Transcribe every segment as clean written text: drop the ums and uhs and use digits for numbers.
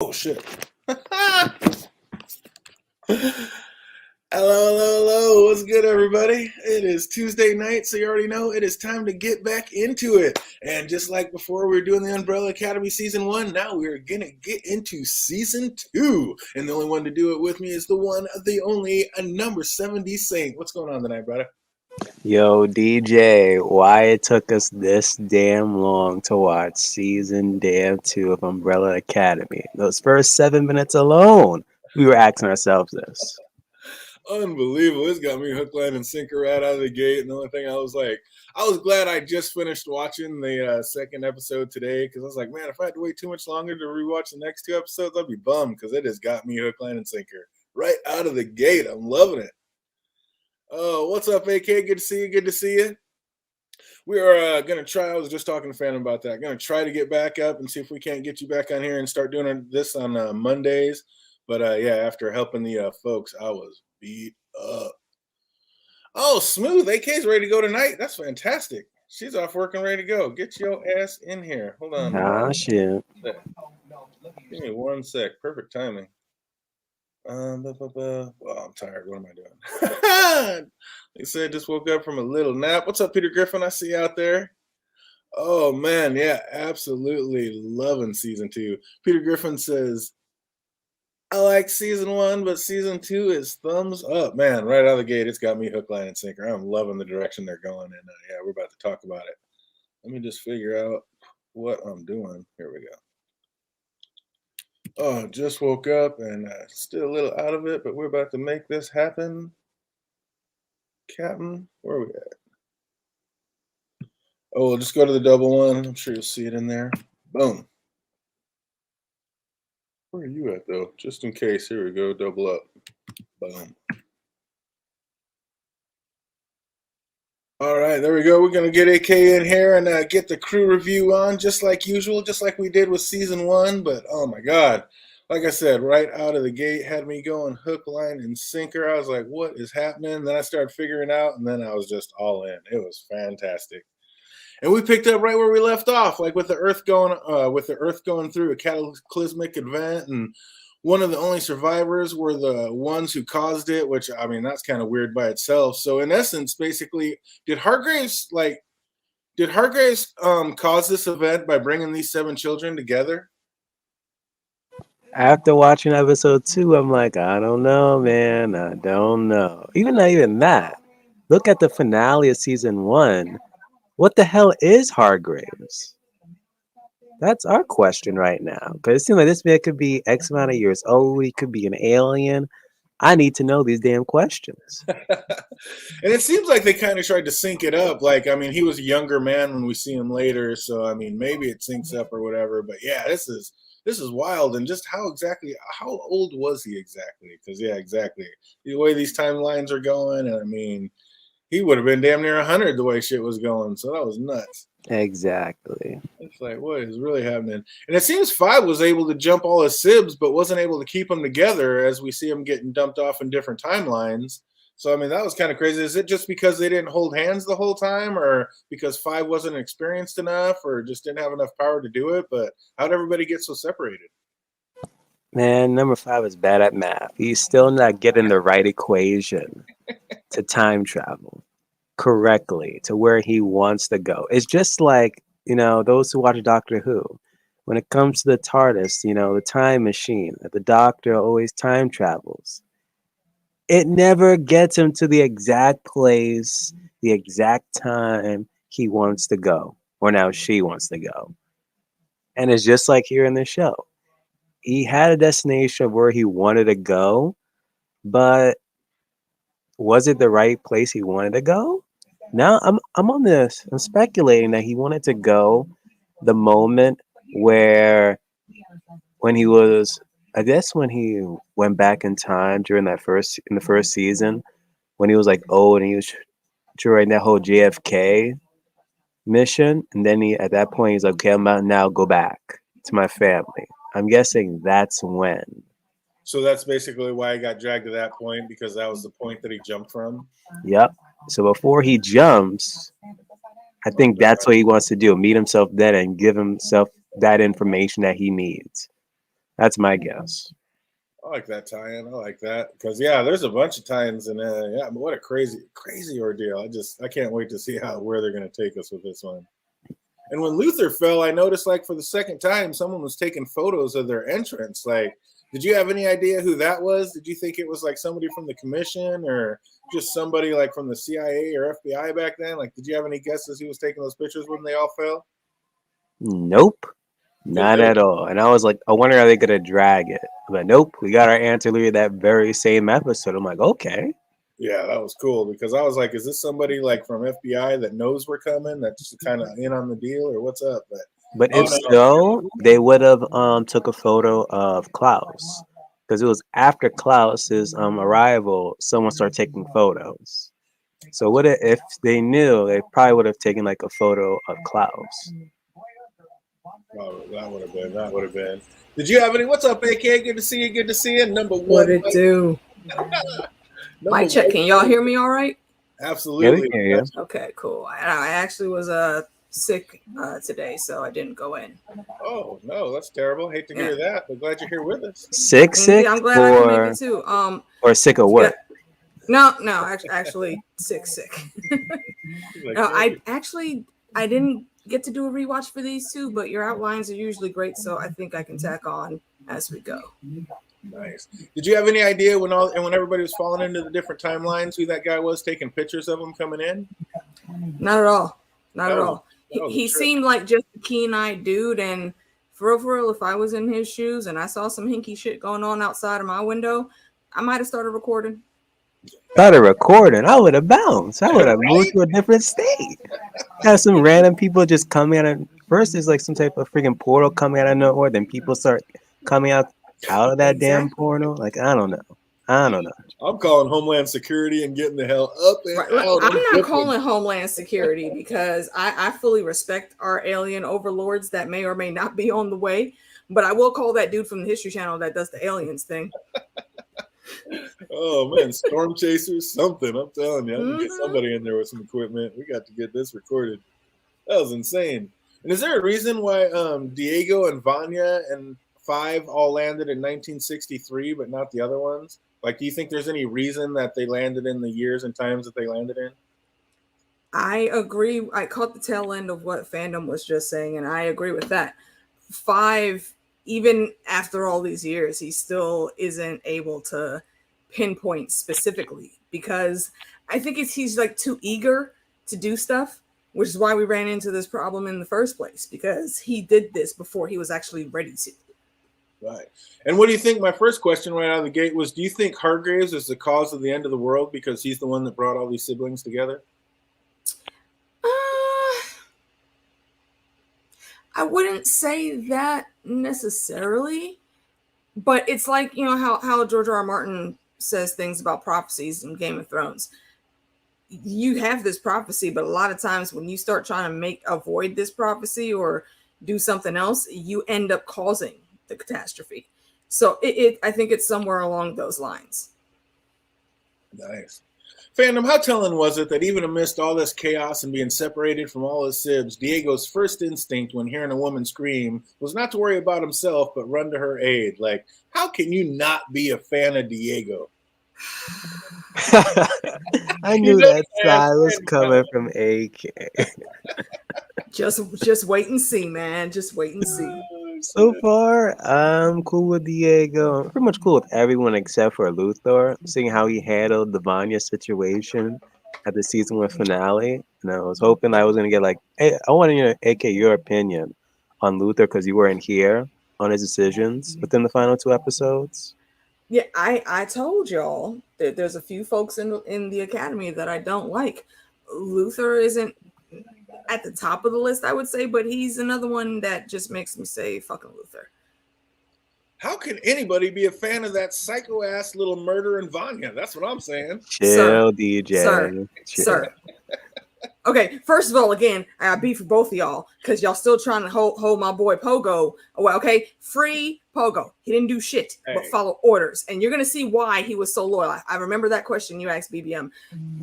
Oh shit. Hello. What's good, everybody? It is Tuesday night, so you already know it is time to get back into it. And just like before, we were doing the Umbrella Academy Season 1, now we're going to get into Season 2. And the only one to do it with me is the one, the only, number 70 Saint. What's going on tonight, brother? Yo, DJ, why it took us this damn long to watch season damn 2 of Umbrella Academy? Those first 7 minutes alone, we were asking ourselves this. Unbelievable. This got me hook, line, and sinker right out of the gate. And the only thing I was glad I just finished watching the second episode today because I was like, man, if I had to wait too much longer to rewatch the next two episodes, I'd be bummed because it has got me hook, line, and sinker right out of the gate. I'm loving it. Oh, what's up, AK? Good to see you. Good to see you. We are going to try. I was just talking to Phantom about that. Going to try to get back up and see if we can't get you back on here and start doing this on Mondays. But yeah, after helping the folks, I was beat up. Oh, smooth. AK's ready to go tonight. That's fantastic. She's off work and ready to go. Get your ass in here. Hold on. Ah, shit. Give me 1 sec. Perfect timing. Well, I'm tired. What am I doing? They said just woke up from a little nap. What's up, Peter Griffin? I see you out there. Oh man, yeah, absolutely loving season 2. Peter Griffin says, I like season 1, but season 2 is thumbs up. Man, right out of the gate, it's got me hook, line, and sinker. I'm loving the direction they're going in. Yeah, we're about to talk about it. Let me just figure out what I'm doing. Here we go. Oh, just woke up and still a little out of it, but we're about to make this happen. Captain, where are we at? Oh, we'll just go to the double one. I'm sure you'll see it in there. Boom. Where are you at, though? Just in case. Here we go. Double up. Boom. All right, there we go. We're going to get AK in here and get the crew review on just like usual, just like we did with season 1. But, oh, my God. Like I said, right out of the gate, had me going hook, line, and sinker. I was like, what is happening? Then I started figuring out, and then I was just all in. It was fantastic. And we picked up right where we left off, like with the Earth going through a cataclysmic event, and one of the only survivors were the ones who caused it, which I mean that's kind of weird by itself. So in essence, basically, did Hargraves cause this event by bringing these 7 children together? After watching episode 2, I'm like, I don't know, man. I don't know. Not even that. Look at the finale of season 1. What the hell is Hargraves? That's our question right now. Because it seems like this man could be X amount of years old. He could be an alien. I need to know these damn questions. And it seems like they kind of tried to sync it up. Like, I mean, he was a younger man when we see him later, so I mean, maybe it syncs up or whatever. But yeah, this is wild. And just how old was he exactly? Because yeah, exactly the way these timelines are going, and I mean, he would have been damn near 100 the way shit was going. So that was nuts. Exactly. It's like, what is really happening? And it seems Five was able to jump all his sibs, but wasn't able to keep them together as we see them getting dumped off in different timelines. So, I mean, that was kind of crazy. Is it just because they didn't hold hands the whole time, or because Five wasn't experienced enough, or just didn't have enough power to do it? But how'd everybody get so separated? Man, number 5 is bad at math. He's still not getting the right equation to time travel correctly to where he wants to go. It's just like, those who watch Doctor Who. When it comes to the TARDIS, the time machine, the doctor always time travels. It never gets him to the exact place, the exact time he wants to go, or now she wants to go. And it's just like here in the show. He had a destination of where he wanted to go, but was it the right place he wanted to go? Now I'm on this. I'm speculating that he wanted to go the moment where when he was, I guess when he went back in time during the first season when he was like old and he was during that whole JFK mission, and then he at that point he's like, okay, I'm out now, go back to my family. I'm guessing that's when. So that's basically why he got dragged to that point, because that was the point that he jumped from. Yep. So before he jumps, I think that's what he wants to do, meet himself then and give himself that information that he needs. That's my guess. I like that tie-in. I like that because yeah, there's a bunch of tie-ins in yeah, but what a crazy ordeal. I can't wait to see where they're going to take us with this one. And when Luther fell, I noticed like for the second time, someone was taking photos of their entrance. Like, did you have any idea who that was? Did you think it was like somebody from the commission or just somebody like from the CIA or FBI back then? Like, did you have any guesses who was taking those pictures when they all fell? Nope. Not at all. And I was like, I wonder how they gonna drag it. But nope, we got our answer literally that very same episode. I'm like, okay. Yeah, that was cool because I was like, is this somebody like from FBI that knows we're coming, that's kind of in on the deal, or what's up? But if so, they would have took a photo of Klaus because it was after Klaus's arrival. Someone started taking photos. So what if they knew? They probably would have taken like a photo of Klaus. Oh, that would have been. Did you have any? What's up, AK? Good to see you. Good to see you. Number one. What it do? Mic check. Can y'all hear me all right? Absolutely. Yeah, okay, cool. I actually was sick today, so I didn't go in. Oh no, that's terrible. Hate to hear that, but glad you're here with us. Sick. I'm glad I can make it too. Or sick of work. Yeah. No, actually sick. No, I didn't get to do a rewatch for these two, but your outlines are usually great, so I think I can tack on as we go. Nice. Did you have any idea when everybody was falling into the different timelines who that guy was taking pictures of them coming in? Not at all. Not at all. He seemed like just a keen-eyed dude, and for real, if I was in his shoes and I saw some hinky shit going on outside of my window, I might have started recording. I would have bounced. I would have moved to a different state. Have some random people just coming out of first there's like some type of freaking portal coming out of nowhere, then people start coming out of that damn portal. Like I don't know. I'm calling Homeland Security and getting the hell up and out. I'm not calling Homeland Security because I fully respect our alien overlords that may or may not be on the way, but I will call that dude from the History Channel that does the aliens thing. Oh man, storm chasers, something. I'm telling you, I have to get somebody in there with some equipment. We got to get this recorded. That was insane. And is there a reason why Diego and Vanya and 5 all landed in 1963, but not the other ones? Like, do you think there's any reason that they landed in the years and times that they landed in? I agree. I caught the tail end of what fandom was just saying, and I agree with that. 5, even after all these years, he still isn't able to pinpoint specifically because I think he's like too eager to do stuff, which is why we ran into this problem in the first place, because he did this before he was actually ready to. Right. And what do you think? My first question right out of the gate was, do you think Hargreaves is the cause of the end of the world because he's the one that brought all these siblings together? I wouldn't say that necessarily, but it's like, you know, how George R.R. Martin says things about prophecies in Game of Thrones. You have this prophecy, but a lot of times when you start trying to avoid this prophecy or do something else, you end up causing the catastrophe. So I think it's somewhere along those lines. Nice. Fandom, how telling was it that even amidst all this chaos and being separated from all his sibs, Diego's first instinct when hearing a woman scream was not to worry about himself, but run to her aid? Like, how can you not be a fan of Diego? I knew that sigh was coming from AK. Just wait and see, man. Just wait and see. So far, I'm cool with Diego. I'm pretty much cool with everyone except for Luthor, seeing how he handled the Vanya situation at the season 1 finale. And I was hoping I was going to get like, hey, I want to AK your opinion on Luthor because you weren't here on his decisions within the final 2 episodes. Yeah, I told y'all that there's a few folks in the Academy that I don't like. Luthor isn't at the top of the list, I would say, but he's another one that just makes me say fucking Luthor. How can anybody be a fan of that psycho ass little murder in Vanya? That's what I'm saying. Chill, DJ. Sir. Okay, first of all, again, I got beef for both of y'all because y'all still trying to hold my boy Pogo away. Okay, free Pogo. He didn't do shit but follow orders, and you're gonna see why he was so loyal. I remember that question you asked BBM.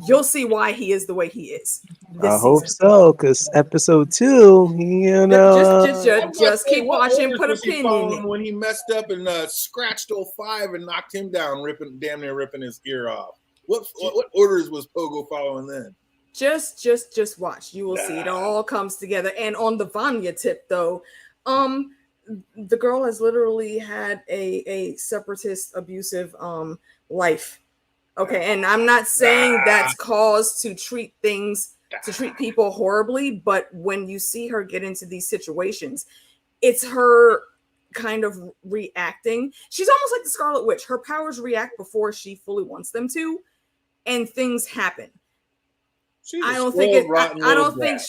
You'll see why he is the way he is. I hope so, because episode 2, you know, just keep watching. Put a pin in it. When he messed up and scratched 05 and knocked him down, damn near ripping his ear off. What orders was Pogo following then? Just watch. You will see it all comes together. And on the Vanya tip, though, the girl has literally had a separatist, abusive life. Okay, and I'm not saying that's cause to treat people horribly, but when you see her get into these situations, it's her kind of reacting. She's almost like the Scarlet Witch. Her powers react before she fully wants them to, and things happen. I don't think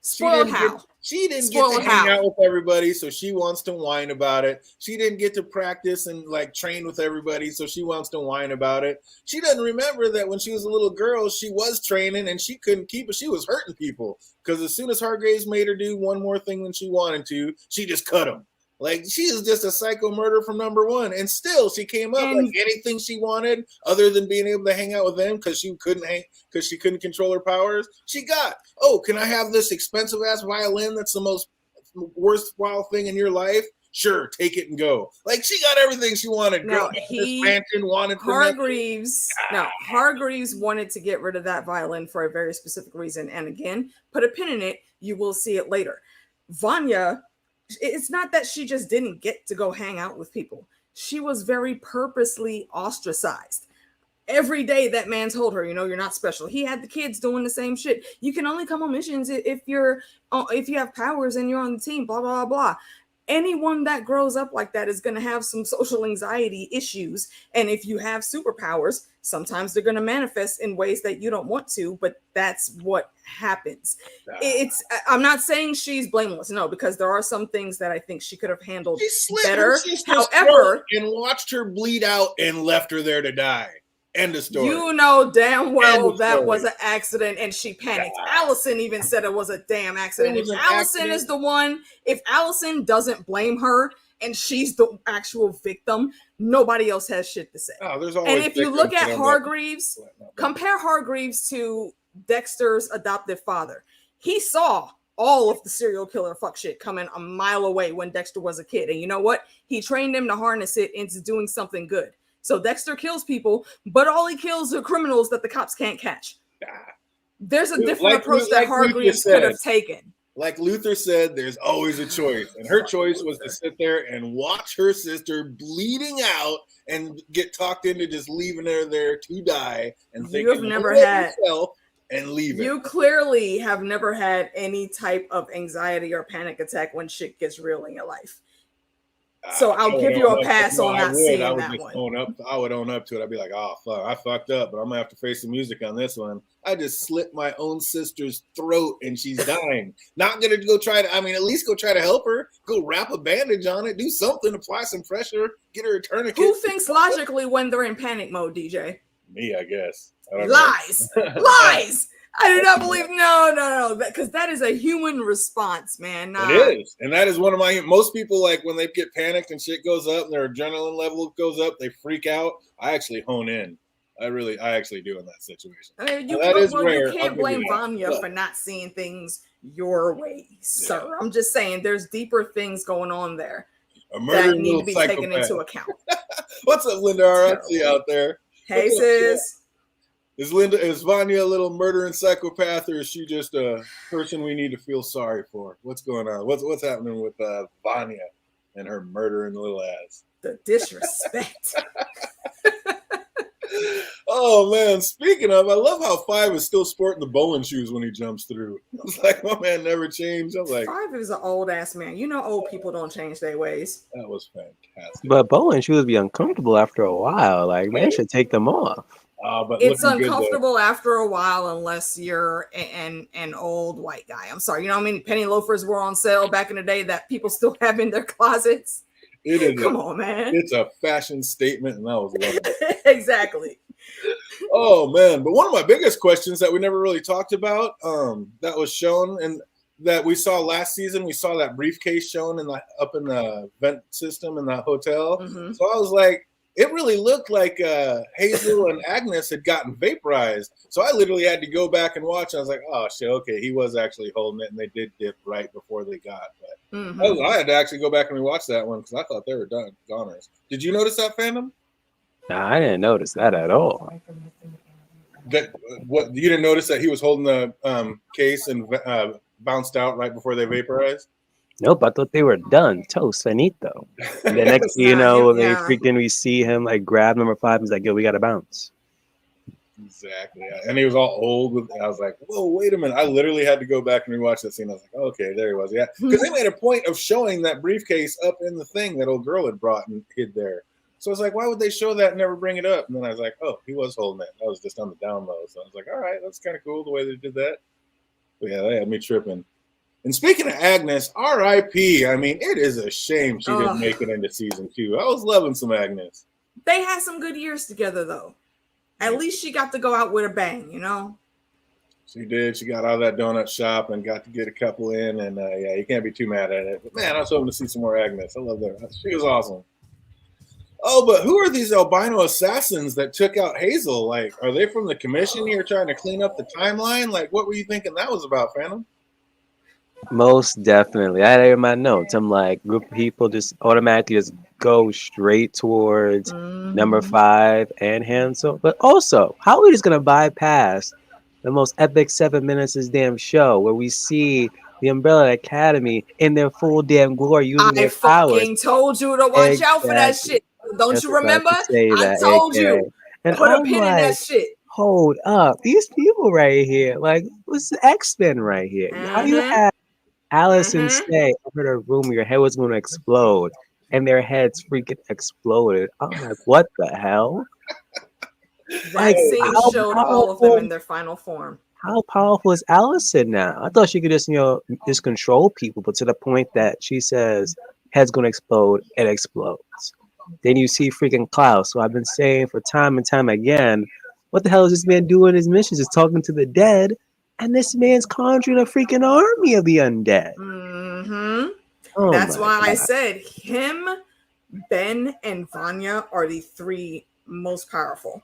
spoiled how. She didn't get to hang out with everybody, so she wants to whine about it. She didn't get to practice and like train with everybody, so she wants to whine about it. She doesn't remember that when she was a little girl, she was training and she couldn't keep it. She was hurting people because as soon as Hargraves made her do one more thing than she wanted to, she just cut him. Like, she is just a psycho murderer from number one. And still, she came up like anything she wanted other than being able to hang out with them because she couldn't control her powers. She got, can I have this expensive-ass violin that's the most worthwhile thing in your life? Sure, take it and go. Like, she got everything she wanted. Hargreaves wanted to get rid of that violin for a very specific reason. And again, put a pin in it. You will see it later. Vanya... It's not that she just didn't get to go hang out with people. She was very purposely ostracized. Every day that man told her, you're not special. He had the kids doing the same shit. You can only come on missions if you have powers and you're on the team, blah, blah, blah, blah. Anyone that grows up like that is going to have some social anxiety issues. And if you have superpowers, sometimes they're going to manifest in ways that you don't want to, but that's what happens. I'm not saying she's blameless, no, because there are some things that I think she could have handled better. However, and watched her bleed out and left her there to die. End of story. You know damn well that was an accident and she panicked. Allison even said it was a damn accident. If Allison doesn't blame her and she's the actual victim, nobody else has shit to say. And if you look at Hargreaves, compare Hargreaves to Dexter's adoptive father. He saw all of the serial killer fuck shit coming a mile away when Dexter was a kid. And you know what? He trained him to harness it into doing something good. So Dexter kills people, but all he kills are criminals that the cops can't catch. There's a different approach that Hargreaves could have taken. Like Luther said, there's always a choice. And her choice was to sit there and watch her sister bleeding out and get talked into just leaving her there to die and think you have never had and leave it. You clearly have never had any type of anxiety or panic attack when shit gets real in your life. So I'll give you a pass on not seeing that one. I would own up to it. I'd be like, oh, fuck, I fucked up, but I'm going to have to face the music on this one. I just slit my own sister's throat and she's dying. Not going to go at least go try to help her. Go wrap a bandage on it. Do something. Apply some pressure. Get her a tourniquet. Who thinks logically when they're in panic mode, DJ? Me, I guess. Lies. Lies. I do not believe, no, because that is a human response, man. It is, and that is one of most people, like, when they get panicked and shit goes up and their adrenaline level goes up, they freak out. I actually hone in. I actually do in that situation. You can't blame Vanya for not seeing things your way, sir. Yeah. I'm just saying there's deeper things going on there that need to be taken into account. What's up, Linda RFC out there? Hey, sis. Is Vanya a little murdering psychopath, or is she just a person we need to feel sorry for? What's going on? What's happening with Vanya and her murdering little ass? The disrespect. Oh man! Speaking of, I love how 5 is still sporting the bowling shoes when he jumps through. It's like my man never changed. I was like, 5 is an old ass man. You know, old people don't change their ways. That was fantastic. But bowling shoes be uncomfortable after a while. Like, man should take them off. But it's uncomfortable after a while unless you're an old white guy. I'm sorry. You know what I mean? Penny loafers were on sale back in the day that people still have in their closets. It is. Come on, man. It's a fashion statement, and that was lovely. Exactly. Oh man, but one of my biggest questions that we never really talked about, that was shown and that we saw last season, we saw that briefcase shown in the up in the vent system in that hotel. Mhm. So I was like, it really looked like Hazel and Agnes had gotten vaporized. So I literally had to go back and watch. I was like, oh shit, okay, he was actually holding it, and they did dip right before they got. But I had to actually go back and rewatch that one because I thought they were done goners. Did you notice that, Phantom? Nah, I didn't notice that at all. That what you didn't notice that he was holding the case and bounced out right before they vaporized? Nope, I thought they were done. Toast, finito. And the next thing you know, we see him like grab number 5 and he's like, yo, we gotta bounce. Exactly. And he was all old. I was like, whoa, wait a minute. I literally had to go back and rewatch that scene. I was like, okay, there he was. Yeah. Because they made a point of showing that briefcase up in the thing that old girl had brought and hid there. So I was like, why would they show that and never bring it up? And then I was like, oh, he was holding it. That was just on the down low. So I was like, all right, that's kind of cool the way they did that. But yeah, they had me tripping. And speaking of Agnes, R.I.P. I mean, it is a shame she didn't make it into season 2. I was loving some Agnes. They had some good years together, though. At least she got to go out with a bang, you know? She did. She got out of that donut shop and got to get a couple in. And yeah, you can't be too mad at it. But man, I was hoping to see some more Agnes. I love her. She was awesome. Oh, but who are these albino assassins that took out Hazel? Like, are they from the commission here trying to clean up the timeline? Like, what were you thinking that was about, Phantom? Most definitely. I had it in my notes. I'm like, group of people just automatically just go straight towards number 5 and Hansel. But also, how are we just gonna bypass the most epic 7 minutes of this damn show where we see the Umbrella Academy in their full damn glory using their powers? I fucking told you to watch out for that shit. Don't you remember? I told you. And put I'm a pin in that shit. Hold up. These people right here, like, what's the X-Men right here? How you have Allison say over the room, your head was going to explode, and their heads freaking exploded. I'm like, what the hell? That scene showed all of them in their final form. How powerful is Allison now? I thought she could just, just control people, but to the point that she says head's going to explode, it explodes. Then you see freaking Klaus. So I've been saying for time and time again, what the hell is this man doing? His missions is talking to the dead. And this man's conjuring a freaking army of the undead. Oh, that's why I said him, Ben, and Vanya are the 3 most powerful.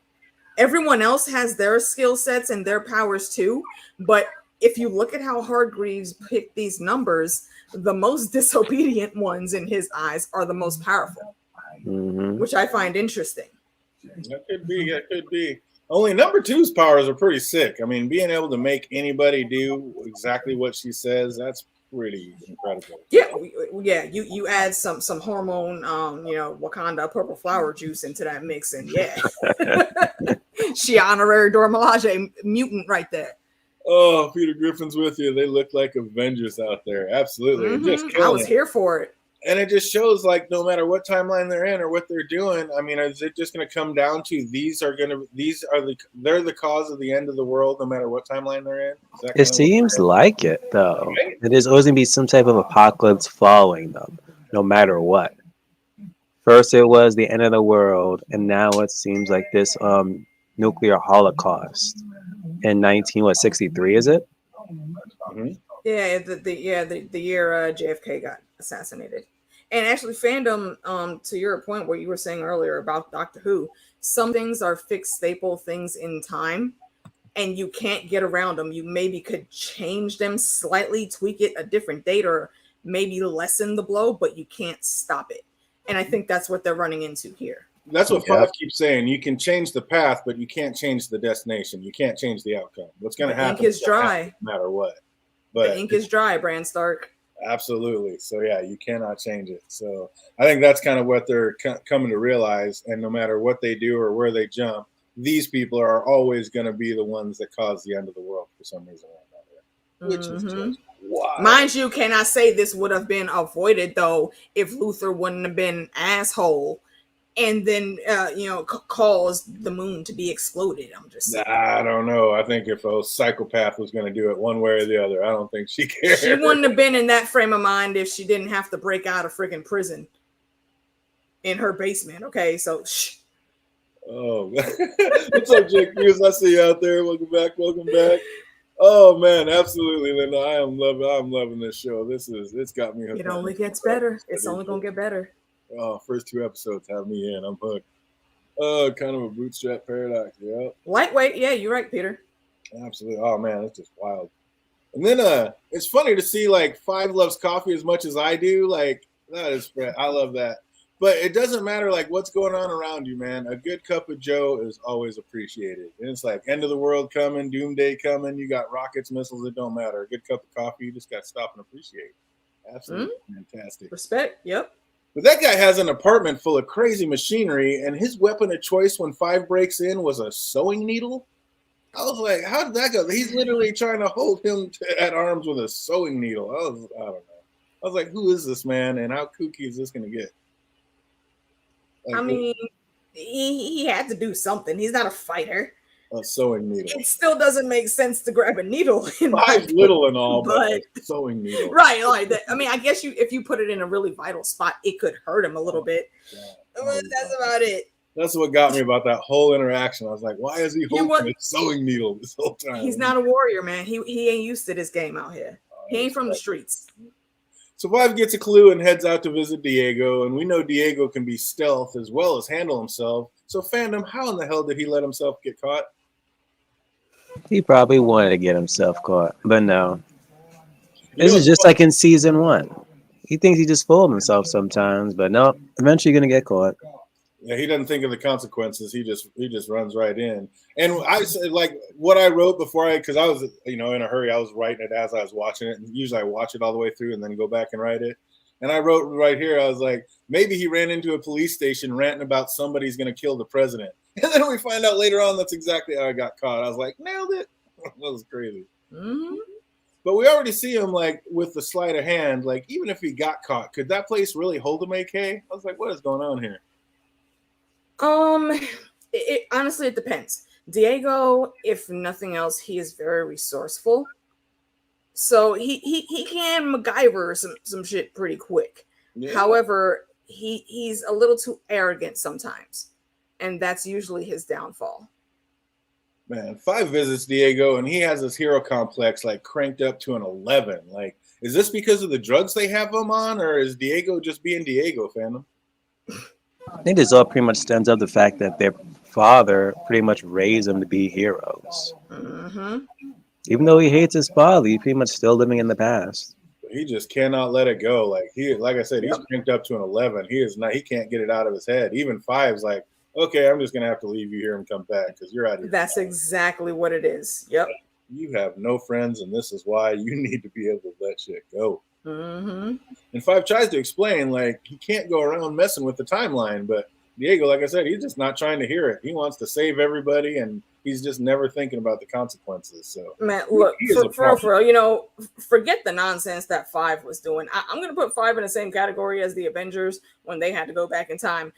Everyone else has their skill sets and their powers too. But if you look at how Hargreaves picked these numbers, the most disobedient ones in his eyes are the most powerful, which I find interesting. That could be. That could be. Only number 2's powers are pretty sick. I mean, being able to make anybody do exactly what she says, that's pretty incredible. Yeah. You add some hormone, Wakanda purple flower juice into that mix, and yeah, she honorary Dora Milaje mutant right there. Oh, Peter Griffin's with you. They look like Avengers out there. Absolutely, just I was here for it. And it just shows, like, no matter what timeline they're in or what they're doing, I mean, is it just going to come down to they're the cause of the end of the world, no matter what timeline they're in? It seems like it, though. Right? There's always going to be some type of apocalypse following them, no matter what. First, it was the end of the world, and now it seems like this nuclear holocaust in 1963, is it? Yeah, the year JFK got assassinated. And actually, fandom, to your point, what you were saying earlier about Doctor Who, some things are fixed staple things in time, and you can't get around them. You maybe could change them slightly, tweak it a different date, or maybe lessen the blow, but you can't stop it. And I think that's what they're running into here. That's what Five keeps saying. You can change the path, but you can't change the destination. You can't change the outcome. What's going to happen? The ink is dry. No matter what. But the ink is dry, Bran Stark. Absolutely. So, yeah, you cannot change it. So I think that's kind of what they're coming to realize. And no matter what they do or where they jump, these people are always going to be the ones that cause the end of the world for some reason or another. Which is just wild. Mind you, can I say this would have been avoided, though, if Luther wouldn't have been an asshole and then, caused the moon to be exploded. I'm just saying. I don't know. I think if a psychopath was going to do it one way or the other, I don't think she cared. She wouldn't have been in that frame of mind if she didn't have to break out of freaking prison in her basement. Okay, so Oh, what's up, Jake Hughes? I see you out there. Welcome back. Oh man, absolutely, Linda. I'm loving this show. It's got me hooked. It only gets better. It's only gonna get better. Oh, first 2 episodes have me in. I'm hooked. Kind of a bootstrap paradox. Yeah. Lightweight. Yeah, you're right, Peter. Absolutely. Oh man, it's just wild. And then it's funny to see like Five loves coffee as much as I do. Like that is, I love that. But it doesn't matter like what's going on around you, man. A good cup of Joe is always appreciated. And it's like end of the world coming, doomsday coming. You got rockets, missiles. It don't matter. A good cup of coffee, you just got to stop and appreciate. Absolutely fantastic. Respect. Yep. But that guy has an apartment full of crazy machinery, and his weapon of choice when Five breaks in was a sewing needle. I was like, how did that go? He's literally trying to hold him at arms with a sewing needle. I don't know. I was like, who is this man, and how kooky is this going to get? Like, I mean, he had to do something. He's not a fighter. A sewing needle. It still doesn't make sense to grab a needle. Five's little and all, but sewing needle. Right, like that. I mean, I guess if you put it in a really vital spot, it could hurt him a little bit. Yeah. But that's about it. That's what got me about that whole interaction. I was like, why is he holding a sewing needle this whole time? He's not a warrior, man. He ain't used to this game out here. He ain't from the streets. So Five gets a clue and heads out to visit Diego, and we know Diego can be stealth as well as handle himself. So fandom, how in the hell did he let himself get caught? He probably wanted to get himself caught, but no. This is just like in season 1. He thinks he just fooled himself sometimes, but no, eventually you're gonna get caught. Yeah, he doesn't think of the consequences. He just runs right in. And I said, like, what I wrote before because I was, in a hurry. I was writing it as I was watching it. And usually I watch it all the way through and then go back and write it. And I wrote right here, I was like, maybe he ran into a police station ranting about somebody's going to kill the president. And then we find out later on that's exactly how I got caught. I was like, nailed it. That was crazy. Mm-hmm. But we already see him, like, with the sleight of hand. Like, even if he got caught, could that place really hold him AK? I was like, what is going on here? Honestly, it depends. Diego, if nothing else, he is very resourceful. So he can MacGyver some shit pretty quick. Yeah. However, he's a little too arrogant sometimes. And that's usually his downfall. Man, Five visits Diego and he has this hero complex like cranked up to an 11. Like, is this because of the drugs they have him on, or is Diego just being Diego, fandom? I think this all pretty much stems up the fact that their father pretty much raised them to be heroes. Mm-hmm. Even though he hates his father, he's pretty much still living in the past. He just cannot let it go. Like I said, he's cranked up to an 11. He can't get it out of his head. Even Five's like, okay, I'm just gonna have to leave you here and come back because you're out of here. That's exactly what it is. Yep. You have no friends, and this is why you need to be able to let shit go. Mm-hmm. And Five tries to explain, like, he can't go around messing with the timeline, but Diego, like I said, he's just not trying to hear it. He wants to save everybody, and he's just never thinking about the consequences. So, man, look, for real, forget the nonsense that Five was doing. I'm going to put Five in the same category as the Avengers when they had to go back in time.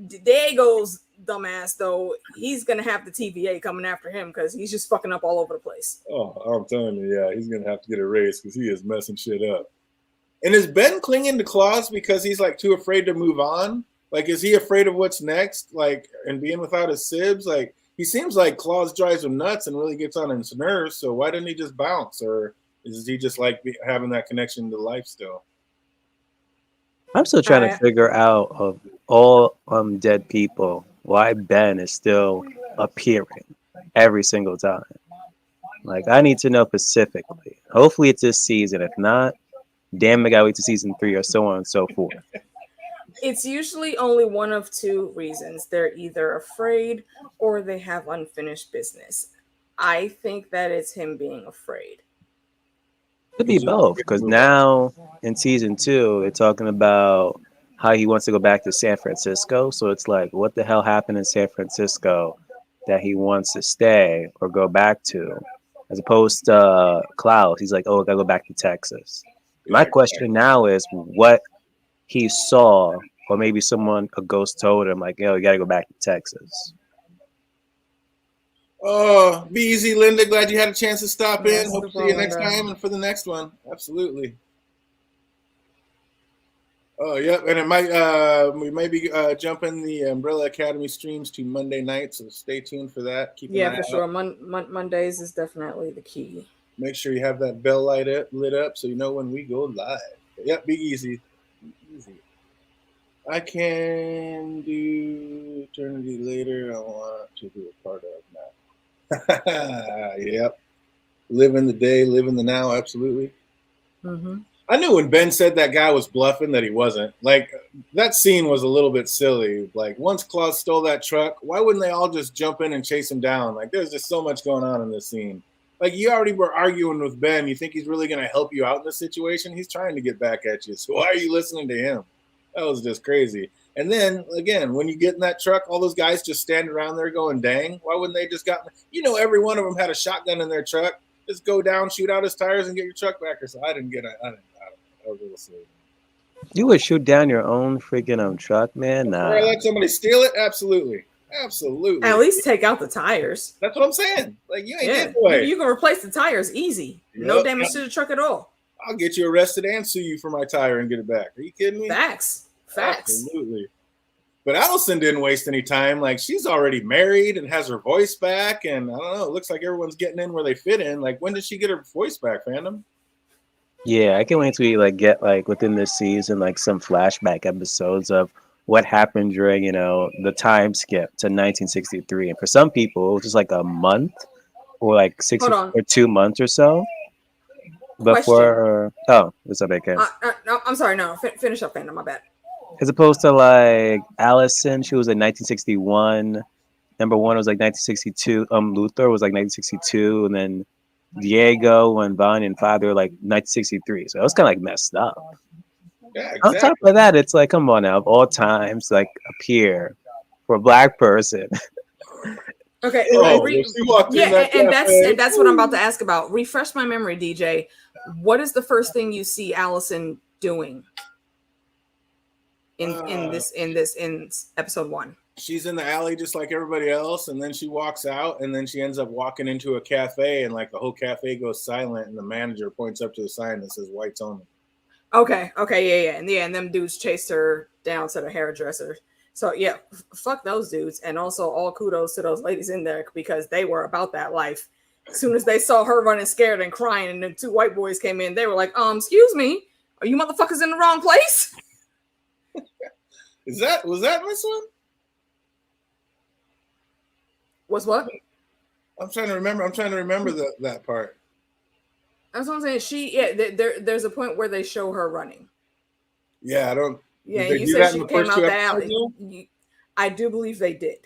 Diego's dumbass, though, he's going to have the TVA coming after him because he's just fucking up all over the place. Oh, I'm telling you, yeah, he's going to have to get erased because he is messing shit up. And is Ben clinging to Claus because he's like too afraid to move on? Like, is he afraid of what's next? Like, and being without his sibs? Like, he seems like Claus drives him nuts and really gets on his nerves. So why didn't he just bounce? Or is he just like having that connection to life still? I'm still trying to figure out of all dead people why Ben is still appearing every single time. Like, I need to know specifically. Hopefully it's this season. If not, damn, I gotta wait to season 3 or so on and so forth. It's usually only one of two reasons. They're either afraid or they have unfinished business. I think that it's him being afraid. Could be both, because now in season 2, they're talking about how he wants to go back to San Francisco. So it's like, what the hell happened in San Francisco that he wants to stay or go back to? As opposed to Klaus, he's like, oh, I gotta go back to Texas. My question now is what he saw, or maybe a ghost told him, like, yo, you gotta go back to Texas. Oh, be easy, Linda. Glad you had a chance to stop in. Hope to see you next time and for the next one. Absolutely. Oh, yep, and it might we may be jumping the Umbrella Academy streams to Monday night, so stay tuned for that. Keep an Yeah, eye for out. sure. Mondays is definitely the key. Make sure you have that bell light lit up so you know when we go live. Yep, be easy. Be easy. I can do eternity later. I want to be a part of now. Yep. Live in the day, live in the now. Absolutely. Mm-hmm. I knew when Ben said that guy was bluffing that he wasn't. Like, that scene was a little bit silly. Like, once Claus stole that truck, why wouldn't they all just jump in and chase him down? Like, there's just so much going on in this scene. Like, you already were arguing with Ben. You think he's really going to help you out in this situation? He's trying to get back at you. So why are you listening to him? That was just crazy. And then, again, when you get in that truck, all those guys just stand around there going, dang, why wouldn't they just every one of them had a shotgun in their truck. Just go down, shoot out his tires, and get your truck back. So I didn't. I was a little silly. You would shoot down your own freaking truck, man? Nah. Or let somebody steal it? Absolutely. Absolutely. At least take out the tires. That's what I'm saying. Like, you ain't getting You, away. you can replace the tires easy. No damage to the truck at all. I'll get you arrested and sue you for my tire and get it back. Are you kidding me? Facts. Absolutely. But Allison didn't waste any time. Like, she's already married and has her voice back. And I don't know, it looks like everyone's getting in where they fit in. Like, when did she get her voice back, fandom? Yeah, I can't wait till we get within this season some flashback episodes of what happened during the time skip to 1963. And for some people, it was just a month or 2 months or so before. Oh, what's up, AK? No, I'm sorry. No, finish up, fandom. My bad. As opposed to Allison, she was in 1961. Number one was 1962. Luther was 1962, and then Diego and Vanya and Father were 1963. So it was kind of messed up. Yeah, exactly. On top of that, it's come on now, of all times, appear for a black person. Okay. And that's what I'm about to ask about. Refresh my memory, DJ. What is the first thing you see Allison doing in episode 1? She's in the alley just like everybody else, and then she walks out, and then she ends up walking into a cafe, and the whole cafe goes silent, and the manager points up to the sign that says whites only. Okay, yeah, and them dudes chased her down to the hairdresser. So yeah, fuck those dudes, and also all kudos to those ladies in there because they were about that life. As soon as they saw her running scared and crying, and the 2 white boys came in, they were like, excuse me, are you motherfuckers in the wrong place? Was that this one? Was what? I'm trying to remember that part. That's what I'm saying. There's a point where they show her running. Yeah, I don't. Yeah, you said she came out the alley. I do believe they did.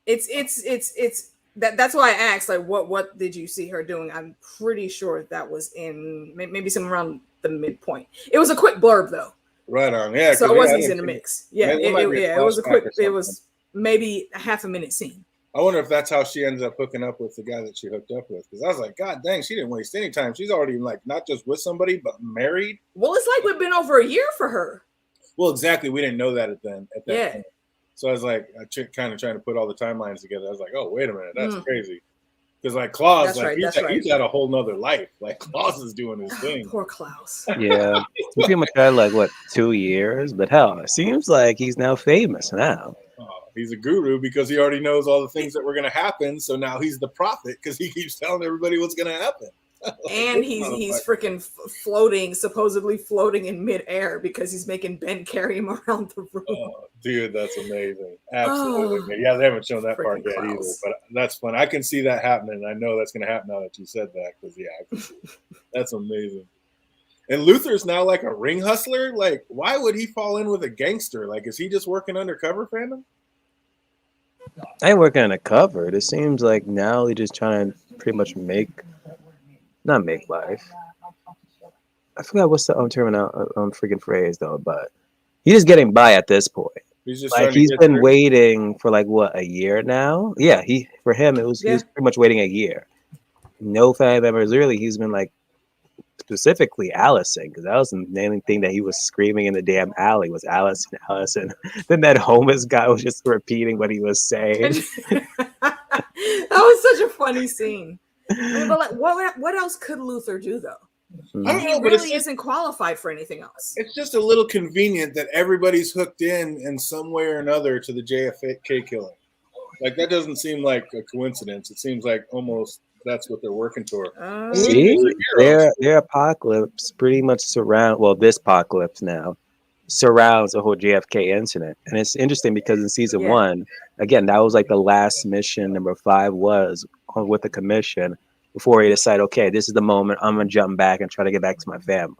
That's why I asked, what did you see her doing? I'm pretty sure that was in maybe somewhere around the midpoint. It was a quick blurb though. Right on, yeah. So it wasn't in the mix. Yeah, it was a quick. It was maybe a half a minute scene. I wonder if that's how she ended up hooking up with the guy that she hooked up with. Because I was like, God dang, she didn't waste any time. She's already not just with somebody, but married. Well, it's we've been over a year for her. Well, exactly. We didn't know that at that point. So I was kind of trying to put all the timelines together. I was like, oh, wait a minute, that's crazy. Because Klaus, he's got a whole nother life. Klaus is doing his thing. Poor Klaus. Yeah, he pretty much had 2 years, but hell, it seems like he's now famous now. He's a guru because he already knows all the things that were going to happen. So now he's the prophet because he keeps telling everybody what's going to happen. And he's freaking supposedly floating in midair because he's making Ben carry him around the room. Oh, dude, that's amazing. Absolutely. Yeah, they haven't shown that part yet either, but that's fun. I can see that happening. I know that's going to happen now that you said that because, I can see that's amazing. And Luther's now a ring hustler. Why would he fall in with a gangster? Is he just working undercover, fandom? I ain't working undercover. It seems like now they're just trying to pretty much not make life. I forgot what's the freaking phrase though, but he's just getting by at this point. He's just he's been waiting for a year now. Yeah, he was pretty much waiting a year. No family members really. He's been specifically Allison, because that was the main thing that he was screaming in the damn alley was Allison. Then that homeless guy was just repeating what he was saying. That was such a funny scene. I mean, but what else could Luther do though? I don't He know, but really isn't qualified for anything else. it's just a little convenient that everybody's hooked in some way or another to the JFK killing. Like that doesn't seem like a coincidence. It seems like almost that's what they're working toward. See, their apocalypse pretty much this apocalypse now surrounds the whole JFK incident. And it's interesting because in season 1, again, that was like the last mission. Number 5 was with the commission before he decided, okay, this is the moment I'm going to jump back and try to get back to my family.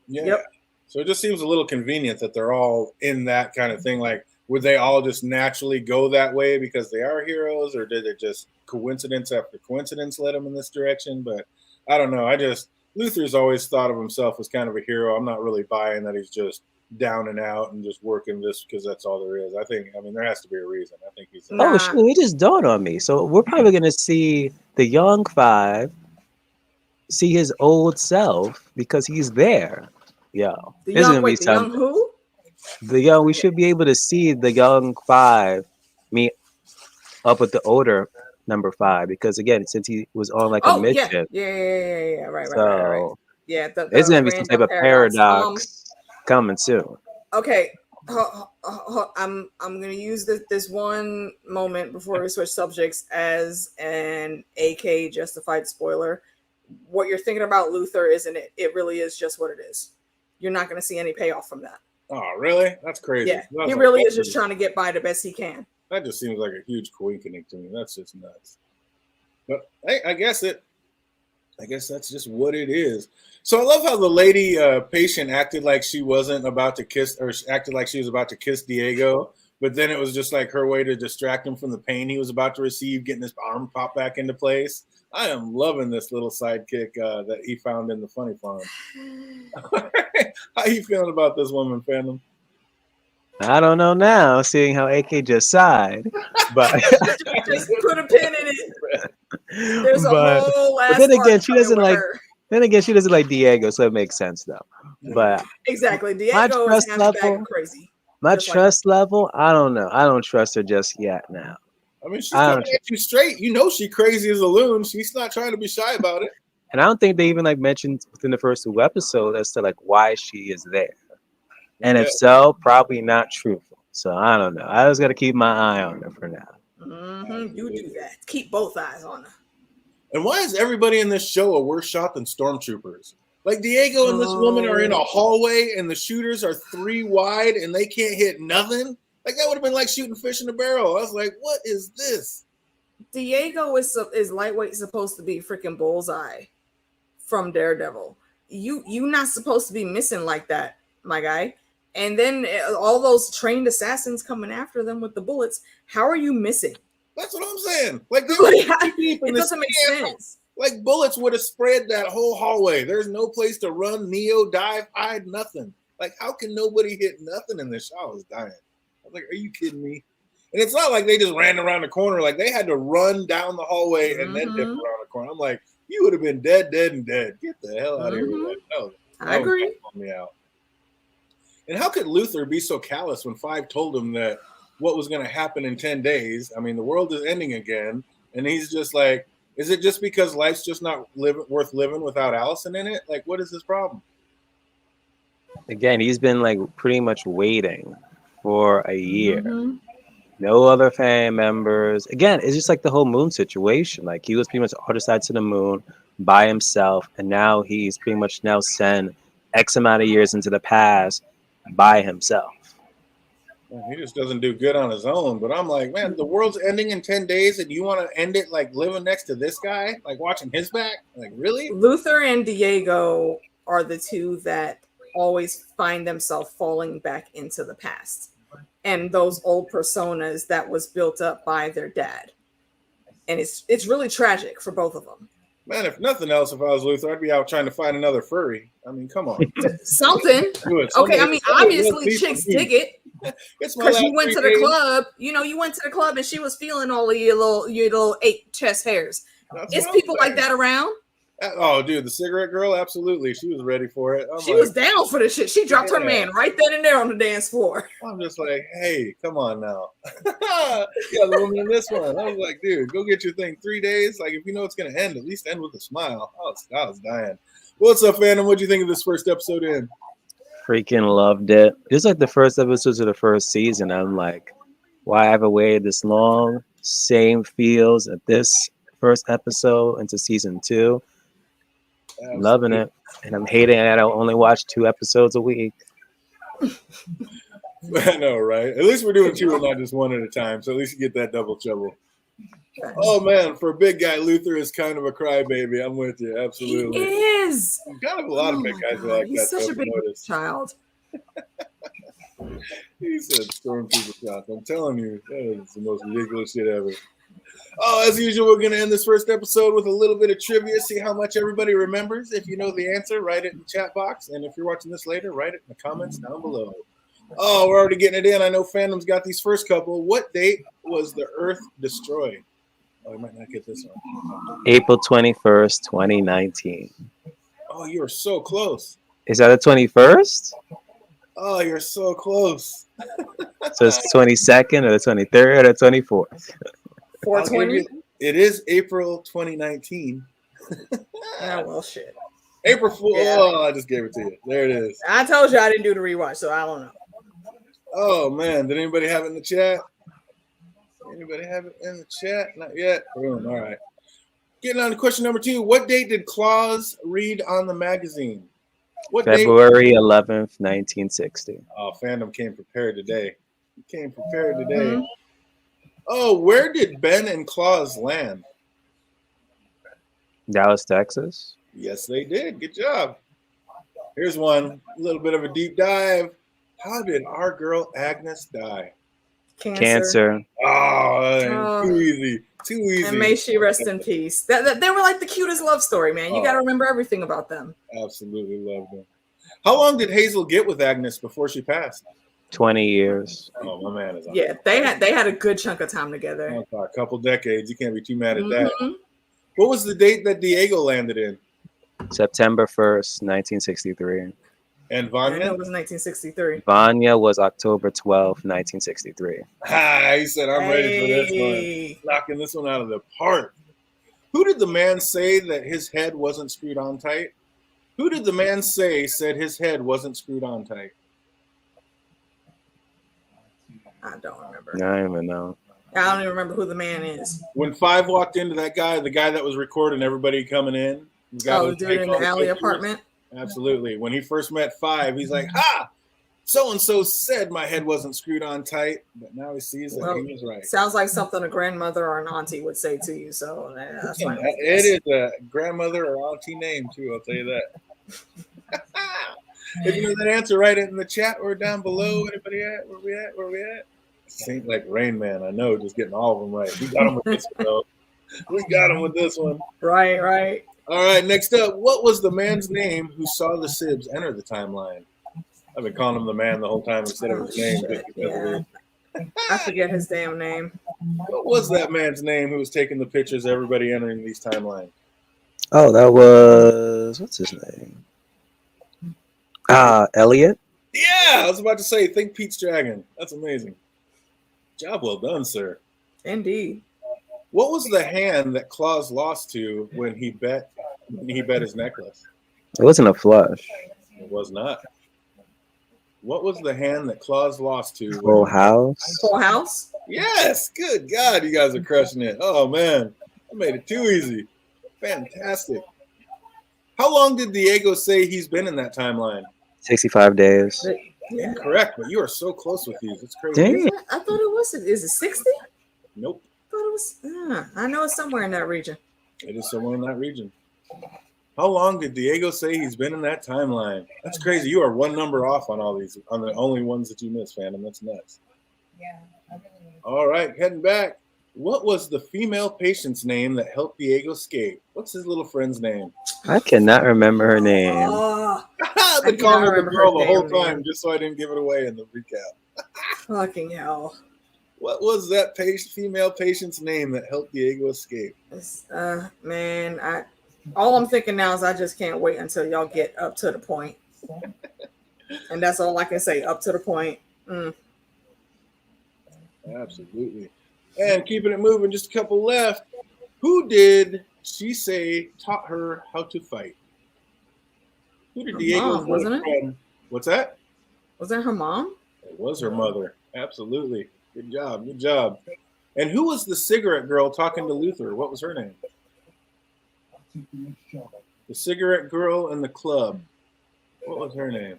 Yeah. Yep. So it just seems a little convenient that they're all in that kind of thing. Like, would they all just naturally go that way because they are heroes, or did it just coincidence after coincidence led them in this direction? But I don't know. Luther's always thought of himself as kind of a hero. I'm not really buying that he's just down and out and just working this because that's all there is. There has to be a reason. I think he's. Oh, shit, he just dawned on me. So we're probably going to see the young 5 see his old self because he's there. Yo, the young who? We should be able to see the young 5 meet up with the older number 5 because again, since he was on like a mission. Yeah. Right. Yeah, there's gonna be some type of paradox coming soon. Okay, I'm gonna use this one moment before we switch subjects as an AK justified spoiler. What you're thinking about Luther isn't it? It really is just what it is. You're not gonna see any payoff from that. Oh, really? That's crazy. Yeah, he really is just trying to get by the best he can. That just seems like a huge coincidence to me. That's just nuts. But hey, I guess that's just what it is. So I love how the lady patient acted like she wasn't about to kiss, or acted like she was about to kiss Diego, but then it was just like her way to distract him from the pain he was about to receive, getting his arm popped back into place. I am loving this little sidekick that he found in the funny farm. How you feeling about this woman, fandom? I don't know now, seeing how AK just sighed, but just put a pin in it. There's a whole last. But then again, she doesn't like. Her. Then again, she doesn't like Diego, so it makes sense though. But exactly, Diego is crazy. My trust level, I don't know. I don't trust her just yet now. I mean, she's coming at you straight. You know, she crazy as a loon. She's not trying to be shy about it. And I don't think they even like mentioned within the first 2 episodes as to like why she is there. And if so, probably not truthful. So I don't know. I just got to keep my eye on her for now. Mm-hmm. You do that. Keep both eyes on her. And why is everybody in this show a worse shot than stormtroopers? Like Diego and this woman are in a hallway and the shooters are 3 wide and they can't hit nothing. Like that would have been like shooting fish in a barrel. I was like, what is this? Diego is lightweight supposed to be freaking Bullseye from Daredevil. You not supposed to be missing like that, my guy. And then all those trained assassins coming after them with the bullets. How are you missing? That's what I'm saying. Like it doesn't make sense. Like bullets would have spread that whole hallway. There's no place to run, Neo, dive, hide, nothing. Like how can nobody hit nothing in this show? I was dying. I was like, are you kidding me? And it's not like they just ran around the corner. Like they had to run down the hallway and then dip around the corner. I'm like, you would have been dead. Get the hell out of here with that. No, I agree. Me out. And how could Luther be so callous when 5 told him that what was going to happen in 10 days? I mean, the world is ending again. And he's just like, is it just because life's just not worth living without Allison in it? Like, what is his problem? Again, he's been like pretty much waiting for a year. No other family members. Again, it's just like the whole moon situation. Like he was pretty much all the sides to the moon by himself. And now he's pretty much now sent X amount of years into the past by himself. He just doesn't do good on his own. But I'm like, man, the world's ending in 10 days and you want to end it like living next to this guy, like watching his back? Like, really? Luther and Diego are the 2 that always find themselves falling back into the past and those old personas that was built up by their dad. And it's really tragic for both of them. Man, if nothing else, if I was Luther, I'd be out trying to find another furry. I mean, come on. Something. Okay, I mean, obviously chicks dig it. Because you went to the club. You know, you went to the club and she was feeling all of your little 8 chest hairs. It's people like that around. Oh, dude, the cigarette girl, absolutely. She was ready for it. She was down for this shit. She dropped her man right then and there on the dance floor. I'm just like, hey, come on now. Yeah, the woman in this one. I was like, dude, go get your thing 3 days. Like, if you know it's going to end, at least end with a smile. I was dying. What's up, fandom? What do you think of this first episode in? Freaking loved it. It's like the first episodes of the first season. I'm like, why have I waited this long? Same feels at this first episode into season 2. Loving it. And I'm hating that I only watch 2 episodes a week. I know, right? At least we're doing 2 and not just 1 at a time. So at least you get that double trouble. Oh man, for a big guy, Luther is kind of a crybaby. I'm with you, absolutely. He is. Kind of a lot of big guys are like He's that. such a big notice. child. He said stormtrooper shots. I'm telling you, that is the most ridiculous shit ever. Oh, as usual, we're going to end this first episode with a little bit of trivia, see how much everybody remembers. If you know the answer, write it in the chat box. And if you're watching this later, write it in the comments down below. Oh, we're already getting it in. I know fandom's got these first couple. What date was the Earth destroyed? Oh, I might not get this one. April 21st, 2019. Oh, you are so close. Is that the 21st? Oh, you're so close. So it's 22nd or the 23rd or the 24th? 420? It is April 2019. Yeah, well, shit. April Fool. Yeah. Oh, I just gave it to you. There it is. I told you I didn't do the rewatch, so I don't know. Oh, man. Did anybody have it in the chat? Anybody have it in the chat? Not yet. Boom. All right. Getting on to question number 2. What date did Claus read on the magazine? What February 11th, 1960. Oh, fandom came prepared today. He came prepared today. Mhm. Oh, where did Ben and Claus land? Dallas, Texas. Yes, they did. Good job. Here's one. A little bit of a deep dive. How did our girl Agnes die? Cancer. Oh, too easy. Too easy. And may she rest in peace. They were like the cutest love story, man. You got to remember everything about them. Absolutely love them. How long did Hazel get with Agnes before she passed? 20 years. Oh, my man is on. Yeah, they had a good chunk of time together. A couple decades. You can't be too mad at that. What was the date that Diego landed in? September 1st, 1963. And I Vanya? know it was 1963. Vanya was October 12th, 1963. He said, I'm ready for this one. Knocking this one out of the park. Who did the man say that his head wasn't screwed on tight? Who did the man say said his head wasn't screwed on tight? I don't remember. I don't even know. I don't even remember who the man is. When Five walked into that guy, the guy that was recording everybody coming in. The dude in the alley apartment? Absolutely. When he first met Five, he's like, ha! So-and-so said my head wasn't screwed on tight, but now he sees that he was right. Sounds like something a grandmother or an auntie would say to you, so that's fine. It is a grandmother or auntie name, too, I'll tell you that. If you know that answer, write it in the chat or down below. Anybody at? Where we at? Seems like Rain Man, I know, just getting all of them right. We got him with this one, though. We got him with this one. Right. All right, next up, what was the man's name who saw the Sibs enter the timeline? I've been calling him the man the whole time instead of his name. I forget his damn name. What was that man's name who was taking the pictures of everybody entering these timelines? Oh, that was... What's his name? Elliot? Yeah, I was about to say, think Pete's Dragon. That's amazing. Job well done, sir. Indeed. What was the hand that Claus lost to when he bet his necklace? It wasn't a flush. It was not. What was the hand that Claus lost to? Full House? Full House? Yes. Good God, you guys are crushing it. Oh, man. I made it too easy. Fantastic. How long did Diego say he's been in that timeline? 65 days. Yeah. Correct, but you are so close with these. It's crazy. Dang. I thought it was. Is it 60? Nope. I thought it was. I know it's somewhere in that region. It is somewhere in that region. How long did Diego say he's been in that timeline? That's crazy. You are one number off on all these, on the only ones that you missed, fandom. That's nuts. Yeah. All right, heading back. What was the female patient's name that helped Diego escape? What's his little friend's name? I cannot remember her name. I've been calling her the girl the whole time just so I didn't give it away in the recap. Fucking hell. What was that female patient's name that helped Diego escape? Man, all I'm thinking now is I just can't wait until y'all get up to the point. And that's all I can say, up to the point. Absolutely. And keeping it moving, just a couple left. Who did she say taught her how to fight? Who did Her Diego's mom, wasn't it? from? What's that? Was that her mom? It was her mother. Absolutely. Good job. Good job. And who was the cigarette girl talking to Luther? What was her name? The cigarette girl in the club. What was her name?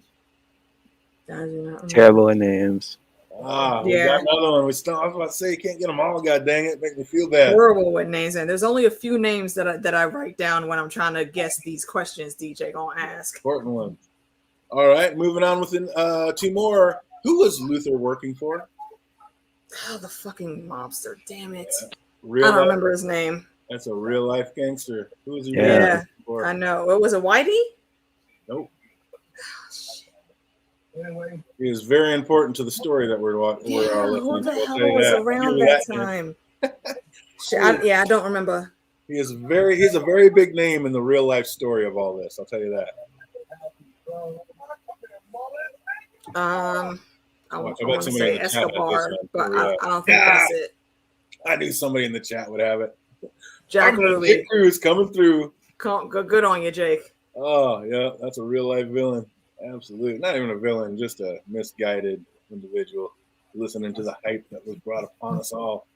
I do not remember. Terrible with names. We Yeah. got another one. I was about to say you can't get them all. God dang it, make me feel bad. Horrible with names, and there's only a few names that I write down when I'm trying to guess these questions. DJ gonna ask. Important one. All right, moving on with two more. Who was Luther working for? Oh, the fucking mobster! Damn it! Real I don't life, remember his name. That's a real life gangster. Who was he Yeah. working for? I know. What was it? Whitey? Nope. He is very important to the story that we're listening Who to. the I'll hell tell you was that. around Give me that hint. time? I don't remember. He's a very big name in the real life story of all this. I'll tell you that. I I want bet to somebody say in the chat had this Escobar, one. but Yeah. I don't think that's it. I knew somebody in the chat would have it. Jack Jake Ruby. Cruz coming through. Good on you, Jake. Oh, yeah, that's a real life villain. Absolutely. Not even a villain, just a misguided individual listening to the hype that was brought upon us all.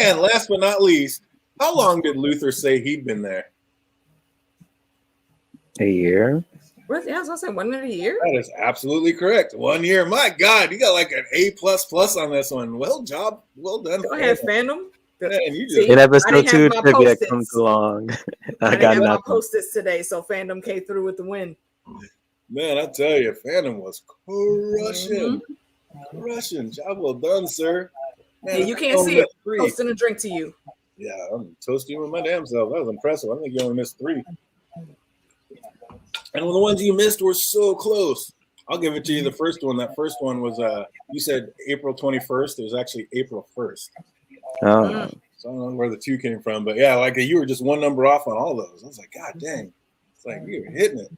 And last but not least, how long did Luther say he'd been there? A year? Yeah, I was gonna say 1 year. That is absolutely correct. 1 year. My God, you got like an A++ on this one. Well done. Go ahead, fandom. Man, you just See, In I episode didn't have 2, my trivia Post-its. comes along. I I didn't got have my nothing. Post-its today, so fandom came through with the win. Man, I tell you, Phantom was crushing. Job well done, sir. Man, Yeah, you can't see it. Toasting a drink to you. Yeah, I'm toasting with my damn self. That was impressive. I think you only missed 3. And the ones you missed were so close. I'll give it to you. The first one. That first one was you said April 21st. It was actually April 1st. Oh. So I don't know where the 2 came from, but yeah, like you were just one number off on all those. I was like, God dang. It's like you were hitting it.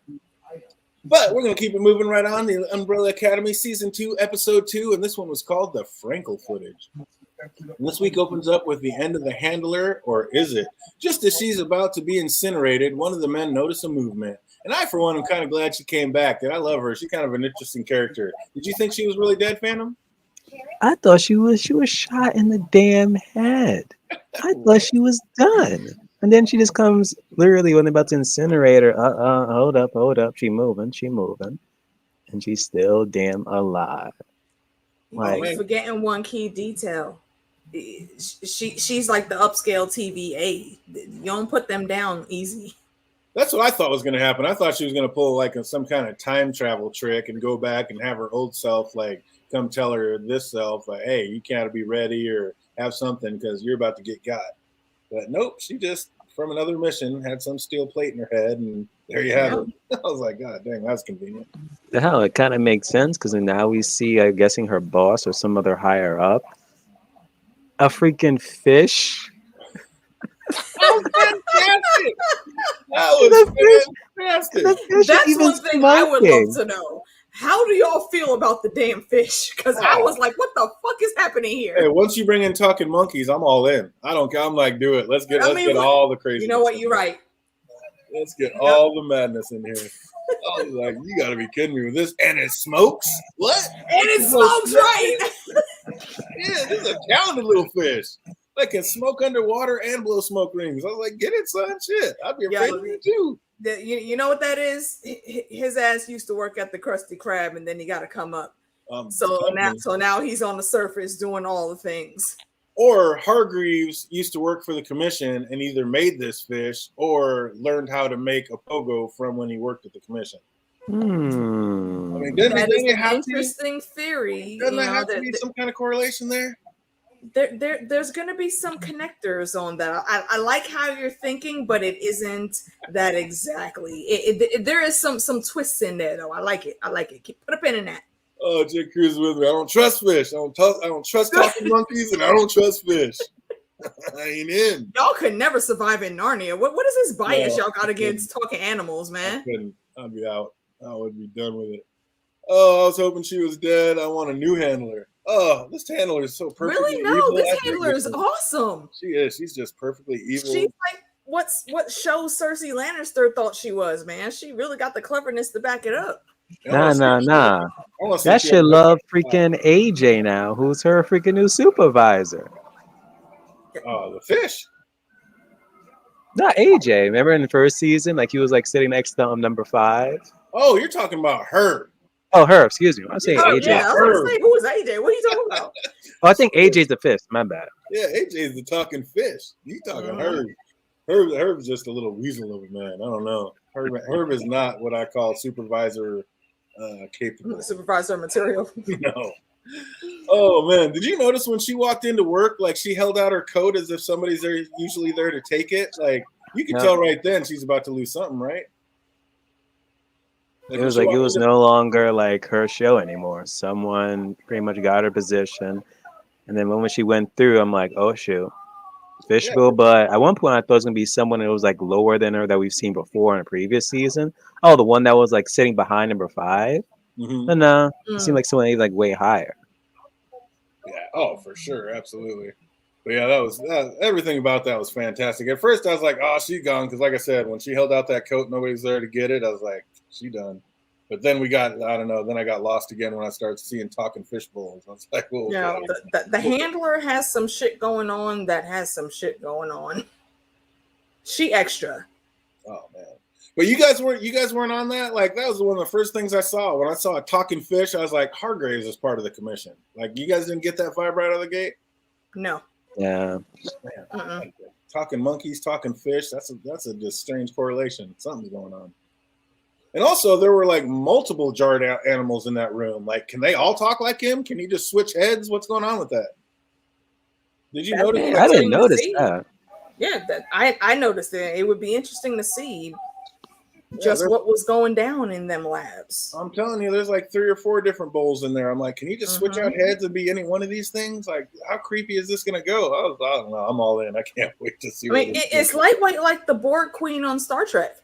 But we're going to keep it moving right on. The Umbrella Academy Season 2, Episode 2, and this one was called The Frankel Footage. And this week opens up with the end of the handler, or is it? Just as she's about to be incinerated, one of the men noticed a movement. And I, for one, am kind of glad she came back. I love her. She's kind of an interesting character. Did you think she was really dead, Phantom? I thought she was shot in the damn head. I thought she was done. And then she just comes literally when they're about to incinerate her. Hold up. She moving. And she's still damn alive. Like, forgetting one key detail. She's like the upscale TVA. You don't put them down easy. That's what I thought was going to happen. I thought she was going to pull like some kind of time travel trick and go back and have her old self like come tell her this self, like, hey, you can't be ready or have something because you're about to get got. But nope, she just from another mission had some steel plate in her head, and there you have it. I was like, God dang, that's convenient. The hell, it kind of makes sense because now we see, I'm guessing her boss or some other higher up, a freaking fish. That was fantastic. That was fantastic. That's one thing I would love to know. How do y'all feel about the damn fish? Because I was like, what the fuck is happening here? Hey, once you bring in talking monkeys, I'm all in. I don't care. I'm like, do it. Let's get all the crazy. You know what? You're right. Let's get all the madness in here. I was like, you got to be kidding me with this. And it smokes? What? And it smokes, right? Yeah, this is a talented little fish. Like can smoke underwater and blow smoke rings. I was like, get it, son. Shit. I'd be afraid of you too. You know what that is? His ass used to work at the Krusty Krab, and then he got to come up. So now he's on the surface doing all the things. Or Hargreaves used to work for the commission and either made this fish or learned how to make a pogo from when he worked at the commission. I mean, doesn't it have interesting theory? Doesn't there have to be some kind of correlation there? There's going to be some connectors on that. I like how you're thinking, but it isn't that exactly. There is some twists in there, though. I like it. Put a pin in that. Oh, Jake Cruz is with me. I don't trust fish. I don't trust talking monkeys, and I don't trust fish. I ain't in. Y'all could never survive in Narnia. What is this bias y'all got against talking animals, man? I'd be out. I would be done with it. Oh, I was hoping she was dead. I want a new handler. Oh, this handler is so perfectly really? No, evil. this handler is awesome. She is. She's just perfectly evil. She's like what show Cersei Lannister thought she was, man. She really got the cleverness to back it up. Nah. I want to see That she shit love freaking AJ now, who's her freaking new supervisor. the fish. Not AJ. Remember in the first season, like he was like sitting next to number 5. Oh, you're talking about her. Oh, her. Excuse me. I'm saying Oh, AJ. yeah, I was gonna say, who was AJ? What are you talking about? Oh, I think AJ's the 5th. My bad. Yeah, AJ's the talking fish. You talking Herb. Herb's just a little weasel of a man. I don't know. Herb is not what I call supervisor capable. Supervisor material. No. Oh man, did you notice when she walked into work, like she held out her coat as if somebody's there, usually there to take it? Like you could tell right then she's about to lose something, right? It was like it was no longer like her show anymore. Someone pretty much got her position, and then when she went through, I'm like, oh shoot, Fishbowl. But at one point, I thought it was gonna be someone that was like lower than her that we've seen before in a previous season. Oh, the one that was like sitting behind number 5. Mm-hmm. But no, it seemed like someone like way higher. Yeah. Oh, for sure, absolutely. But yeah, that everything about that was fantastic. At first, I was like, "Oh, she's gone," because, like I said, when she held out that coat, nobody's there to get it. I was like, "She done." But then I don't know. Then I got lost again when I started seeing talking fish bowls. I was like, "Well, yeah." The handler has some shit going on. That has some shit going on. She extra. Oh man. But you guys weren't on that? Like that was one of the first things I saw. When I saw a talking fish, I was like, Hargraves is part of the commission. Like you guys didn't get that vibe right out of the gate? No. Yeah. Man, talking monkeys, talking fish, that's a just strange correlation. Something's going on. And also there were like multiple jarred animals in that room. Like, can they all talk like him? Can he just switch heads? What's going on with that? Did you notice? I didn't notice that. Yeah, I noticed it. It would be interesting to see just what was going down in them labs. I'm telling you, there's like 3 or 4 different bowls in there. I'm like, can you just switch out heads and be any one of these things? Like, how creepy is this going to go? I don't know. I'm all in. I can't wait to see. I mean, it's like the Borg Queen on Star Trek.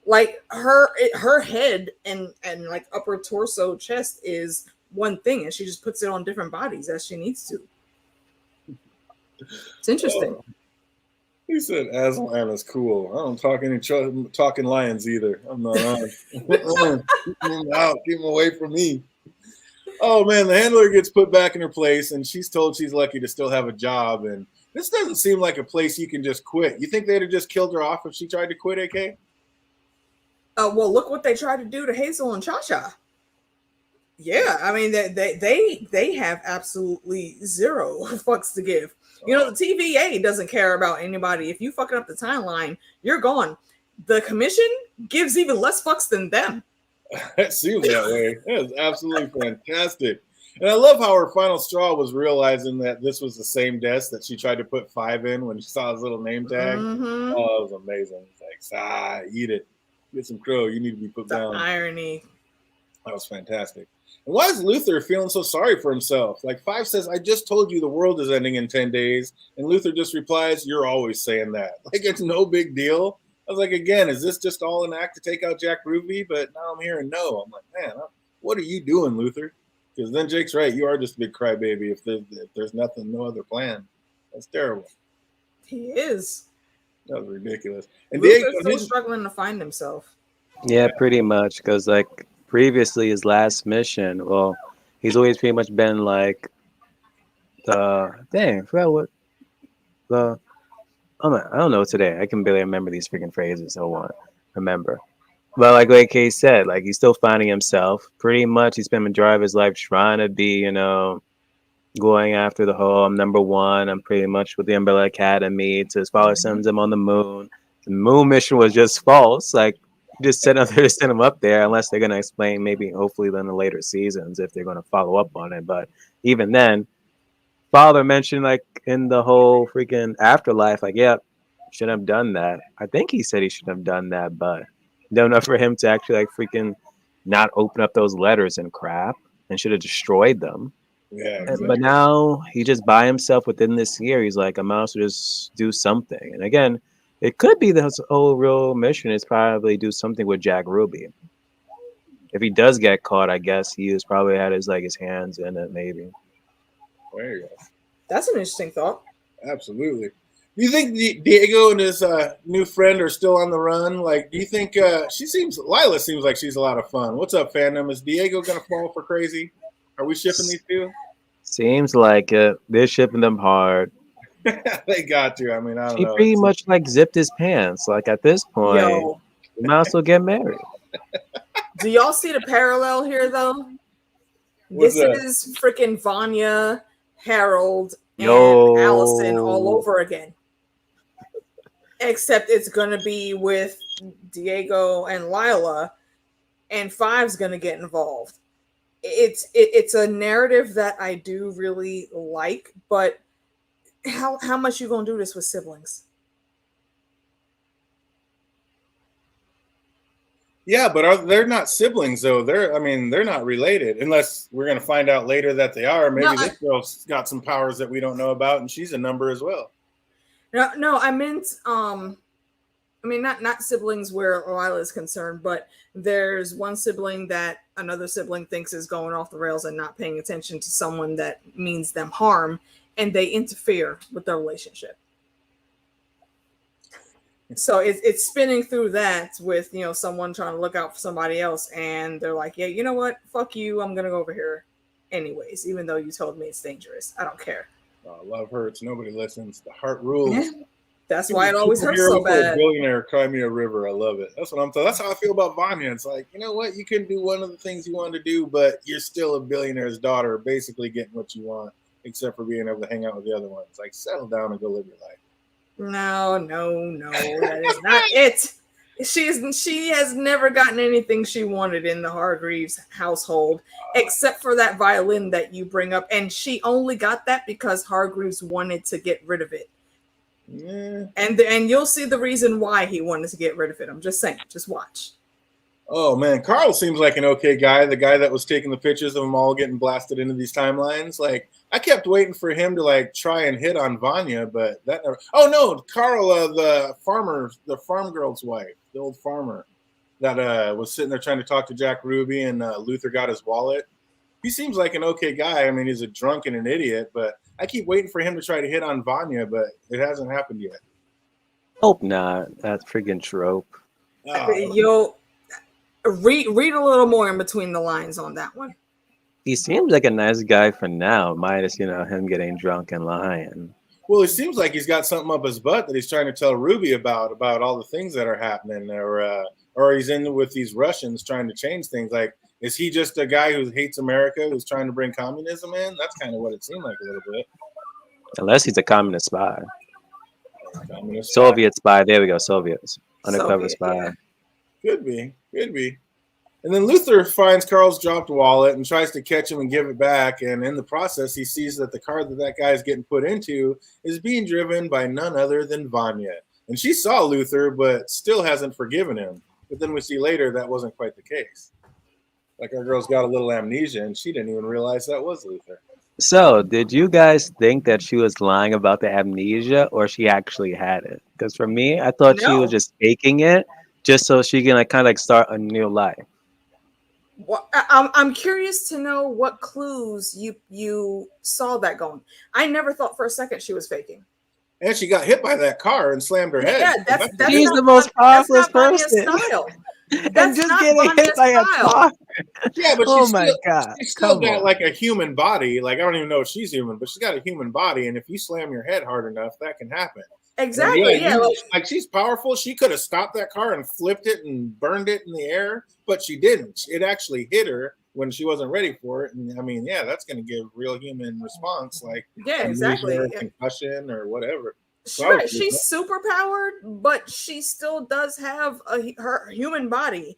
Like her head and like upper torso, chest is one thing, and she just puts it on different bodies as she needs to. It's interesting. He said Aslan is cool. I don't talk any talking lions either. I'm not on. Keep him out. Keep him away from me. Oh man, the handler gets put back in her place, and she's told she's lucky to still have a job. And this doesn't seem like a place you can just quit. You think they'd have just killed her off if she tried to quit, AK? Well, look what they tried to do to Hazel and Cha-Cha. Yeah, I mean they have absolutely zero fucks to give. You know, the TVA doesn't care about anybody. If you fucking up the timeline, you're gone. The commission gives even less fucks than them. It seems that way. That is absolutely fantastic. And I love how her final straw was realizing that this was the same desk that she tried to put 5 in when she saw his little name tag. Mm-hmm. Oh, it was amazing. It's like, eat it. Get some crow. You need to be put down. Irony. That was fantastic. And why is Luther feeling so sorry for himself? Like 5 says, I just told you the world is ending in 10 days. And Luther just replies, you're always saying that. Like it's no big deal. I was like, again, is this just all an act to take out Jack Ruby? But now I'm hearing no. I'm like, man, what are you doing, Luther? Because then Jake's right. You are just a big crybaby if there's nothing, no other plan. That's terrible. He is. That was ridiculous. And Luther's still struggling to find himself. Yeah, pretty much. Because like previously his last mission, well, he's always pretty much been like I forgot what I don't know today. I can barely remember these freaking phrases. Hold on. Remember. But like Kay said, like he's still finding himself. Pretty much he spent the majority of his life trying to be, going after the whole I'm number 1. I'm pretty much with the Umbrella Academy. To his father sends him on the moon. The moon mission was just false. Like just send him up there unless they're gonna explain hopefully in the later seasons if they're gonna follow up on it. But even then, father mentioned like in the whole freaking afterlife, like, yeah, shouldn't have done that. I think he said he shouldn't have done that, but don't know for him to actually like freaking not open up those letters and crap and should have destroyed them. Yeah. Exactly. But now he just by himself within this year, he's like, I might also just do something. And again, it could be the whole real mission is probably do something with Jack Ruby. If he does get caught, I guess he has probably had his hands in it, maybe. There you go. That's an interesting thought. Absolutely. Do you think Diego and his new friend are still on the run? Like, do you think Lila seems like she's a lot of fun. What's up, fandom? Is Diego gonna fall for crazy? Are we shipping these two? Seems like it. They're shipping them hard. They got to. I mean, I don't She know. pretty much like zipped his pants. Like at this point, Yo, you might as well get married. do y'all see the parallel here though? What's This that? is freaking Vanya, Harold, and Yo. Allison all over again. Except it's gonna be with Diego and Lila, and Five's gonna get involved. It's a narrative that I do really like, but how much you gonna do this with siblings? Yeah, but they're not siblings though. They're not related unless we're gonna find out later that they are. Maybe this girl's got some powers that we don't know about, and she's a number as well. No, I meant not siblings where Lila is concerned, but there's one sibling that another sibling thinks is going off the rails and not paying attention to someone that means them harm, and they interfere with their relationship. So it's spinning through that with, someone trying to look out for somebody else, and they're like, yeah, you know what? Fuck you. I'm going to go over here anyways, even though you told me it's dangerous. I don't care. Love hurts. Nobody listens. The heart rules. Yeah. That's why it always hurts so bad. Billionaire, cry me a river. I love it. That's what I'm talking. That's how I feel about Vanya. It's like, you know what? You couldn't do one of the things you wanted to do, but you're still a billionaire's daughter, basically getting what you want, except for being able to hang out with the other ones. Like, settle down and go live your life. No, that is not it. She has never gotten anything she wanted in the Hargreaves household, except for that violin that you bring up, and she only got that because Hargreaves wanted to get rid of it. Yeah. And you'll see the reason why he wanted to get rid of it. I'm just saying, just watch. Oh man, Carl seems like an okay guy. The guy that was taking the pictures of them all getting blasted into these timelines. Like, I kept waiting for him to like try and hit on Vanya, but that never. Oh no, Carl, the farm girl's wife, the old farmer that was sitting there trying to talk to Jack Ruby, and Luther got his wallet. He seems like an okay guy. I mean, he's a drunk and an idiot, but I keep waiting for him to try to hit on Vanya, but it hasn't happened yet. Hope not. That's freaking trope. You'll read a little more in between the lines on that one. He seems like a nice guy for now, minus him getting drunk and lying. Well, it seems like he's got something up his butt that he's trying to tell Ruby about all the things that are happening, or he's in with these Russians trying to change things. Like, is he just a guy who hates America, who's trying to bring communism in? That's kind of what it seemed like a little bit. Unless he's a communist spy. Soviet spy. There we go. Soviets. Undercover spy. Yeah. Could be. And then Luther finds Carl's dropped wallet and tries to catch him and give it back. And in the process, he sees that the car that guy is getting put into is being driven by none other than Vanya. And she saw Luther, but still hasn't forgiven him. But then we see later that wasn't quite the case. Like, our girl's got a little amnesia, and she didn't even realize that was Luther. So, did you guys think that she was lying about the amnesia, or she actually had it? Because for me, I thought she was just faking it, just so she can kind of start a new life. Well, I'm curious to know what clues you saw that going. I never thought for a second she was faking. And she got hit by that car and slammed her head. Yeah, that's she's the most powerful person. That's just not getting hit by a car. Yeah, but she's still got on. like a human body. Like, I don't even know if she's human, but she's got a human body, and if you slam your head hard enough, that can happen. Exactly. Like, she's powerful. She could have stopped that car and flipped it and burned it in the air, but she didn't. It actually hit her when she wasn't ready for it. And I mean, yeah, that's going to give real human response, like exactly, or concussion or whatever. Sure, she's super powered, but she still does have her human body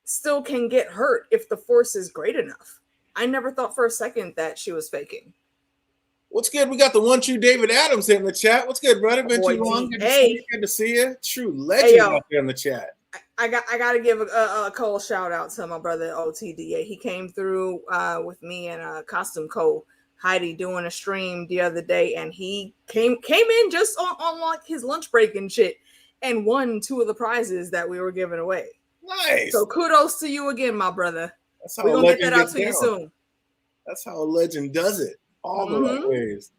still can get hurt if the force is great enough. I never thought for a second that she was faking. What's good? We got the one true David Adams in the chat. What's good, brother? Been too long. Good to see you. True legend out there in the chat. I got to give a cold shout out to my brother OTDA. He came through with me and Costume Co. Heidi doing a stream the other day, and he came in just on like his lunch break and shit, and won 2 of the prizes that we were giving away. Nice. So kudos to you again, my brother. We're gonna get that out to you soon. That's how a legend does it. All the right ways.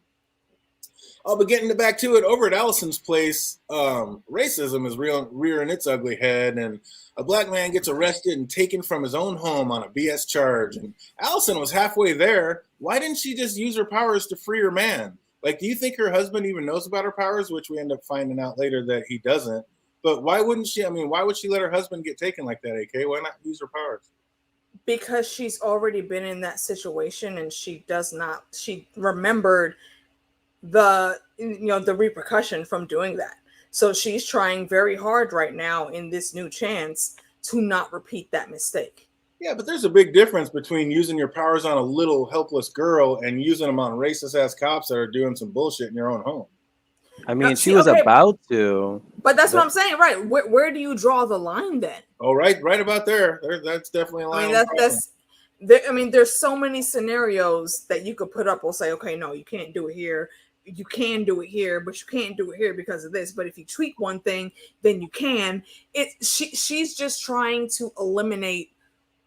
Oh, but getting back to it, over at Allison's place, racism is rearing its ugly head, and a black man gets arrested and taken from his own home on a BS charge. And Allison was halfway there. Why didn't she just use her powers to free her man? Like, do you think her husband even knows about her powers? Which we end up finding out later that he doesn't. But why wouldn't she? I mean, why would she let her husband get taken like that, AK? Why not use her powers? Because she's already been in that situation, and she remembered the repercussion from doing that. So she's trying very hard right now in this new chance to not repeat that mistake. Yeah, but there's a big difference between using your powers on a little helpless girl and using them on racist ass cops that are doing some bullshit in your own home. I mean, she was about to. But that's what I'm saying, right? Where do you draw the line then? Oh, right about there. That's definitely a line. I mean, there's so many scenarios that you could put up. We'll say, okay, no, you can't do it here. You can do it here, but you can't do it here because of this. But if you tweak one thing, then you can. She's just trying to eliminate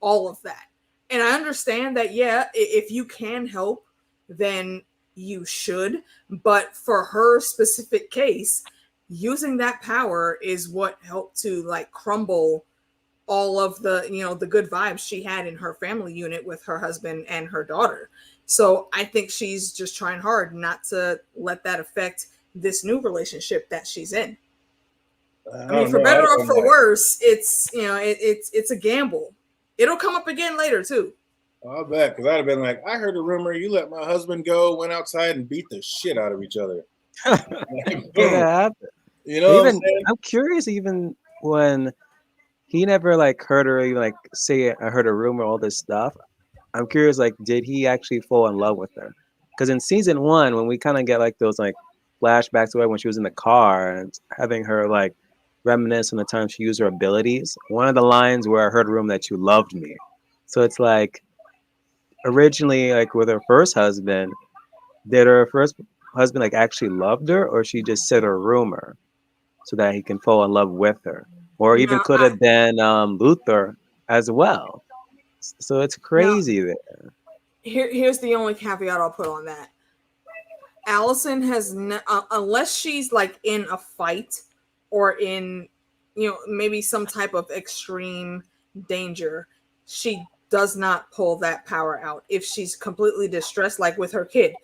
all of that. And I understand that, yeah, if you can help, then you should. But for her specific case, using that power is what helped to like crumble all of the, the good vibes she had in her family unit with her husband and her daughter. So I think she's just trying hard not to let that affect this new relationship that she's in. I mean, for better or for worse, it's it's a gamble. It'll come up again later too. I bet, because I'd have been like, I heard a rumor you let my husband go, went outside and beat the shit out of each other. Yeah, I'm curious, even when he never like heard her even like say I heard a rumor, all this stuff. I'm curious, like, did he actually fall in love with her? Because in season 1, when we kind of get like those like flashbacks to her when she was in the car and having her like reminisce on the time she used her abilities, one of the lines where I heard a rumor that you loved me. So it's like originally like with her first husband, did her first husband like actually loved her, or she just said a rumor so that he can fall in love with her? Or even could have been Luther as well. So it's crazy there. Here's the only caveat I'll put on that. Allison has, unless she's like in a fight or in, maybe some type of extreme danger, she does not pull that power out. If she's completely distressed, like with her kid,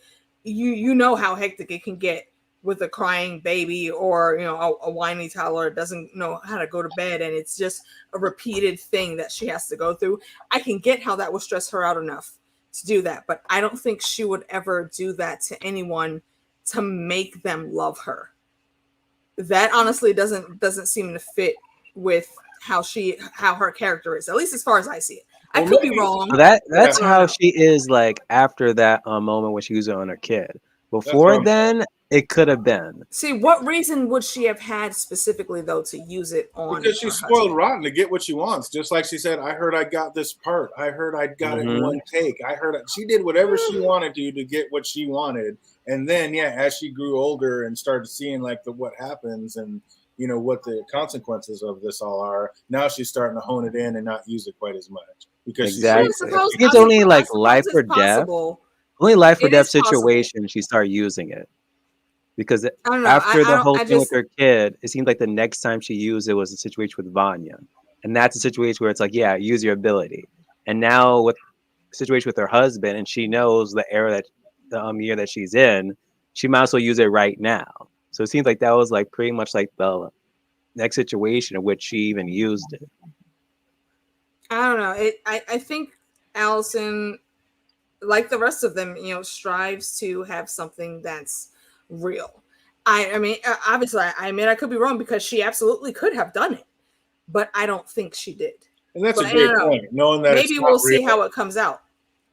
you know how hectic it can get with a crying baby or a whiny toddler doesn't know how to go to bed, and it's just a repeated thing that she has to go through. I can get how that would stress her out enough to do that, but I don't think she would ever do that to anyone to make them love her. That honestly doesn't seem to fit with how her character is, at least as far as I see it. I could be wrong. That's how she is, like after that moment when she used it on her kid. Before then, it could have been. See, what reason would she have had specifically, though, to use it on? Because she's spoiled rotten to get what she wants. Just like she said, I heard I got this part. I heard I got it in one take. I heard she did whatever she wanted to get what she wanted. And then, as she grew older and started seeing like what happens and what the consequences of this all are, now she's starting to hone it in and not use it quite as much. Because it's only like life or death. Only life or death situation, she started using it. Because after the whole thing with her kid, it seemed like the next time she used it was a situation with Vanya. And that's a situation where it's like, use your ability. And now with the situation with her husband, and she knows the era the year that she's in, she might as well use it right now. So it seems like that was like pretty much like the next situation in which she even used it. I don't know. I think Allison, like the rest of them, strives to have something that's real. I mean, obviously, I admit I could be wrong because she absolutely could have done it, but I don't think she did. And that's a great point. Knowing that maybe we'll see how it comes out.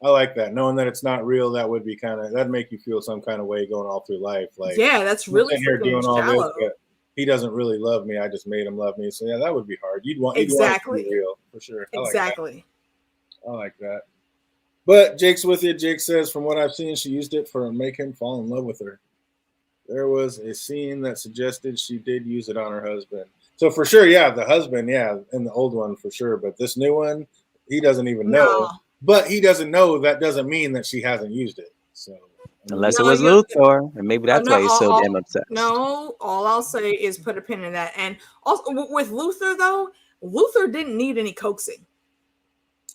I like that. Knowing that it's not real, that would be that'd make you feel some kind of way going all through life. Like, that's really here doing all this, but he doesn't really love me. I just made him love me. So that would be hard. You'd want it to be real for sure. Exactly. I like that. But Jake's with you. Jake says, from what I've seen, she used it for make him fall in love with her. There was a scene that suggested she did use it on her husband. So for sure, the husband, and the old one for sure. But this new one, he doesn't even know. But he doesn't know. That doesn't mean that she hasn't used it. So Unless it No, was Luthor, and maybe that's no, why he's so damn obsessed. no. All I'll say is put a pin in that. And also with Luther though, Luther didn't need any coaxing.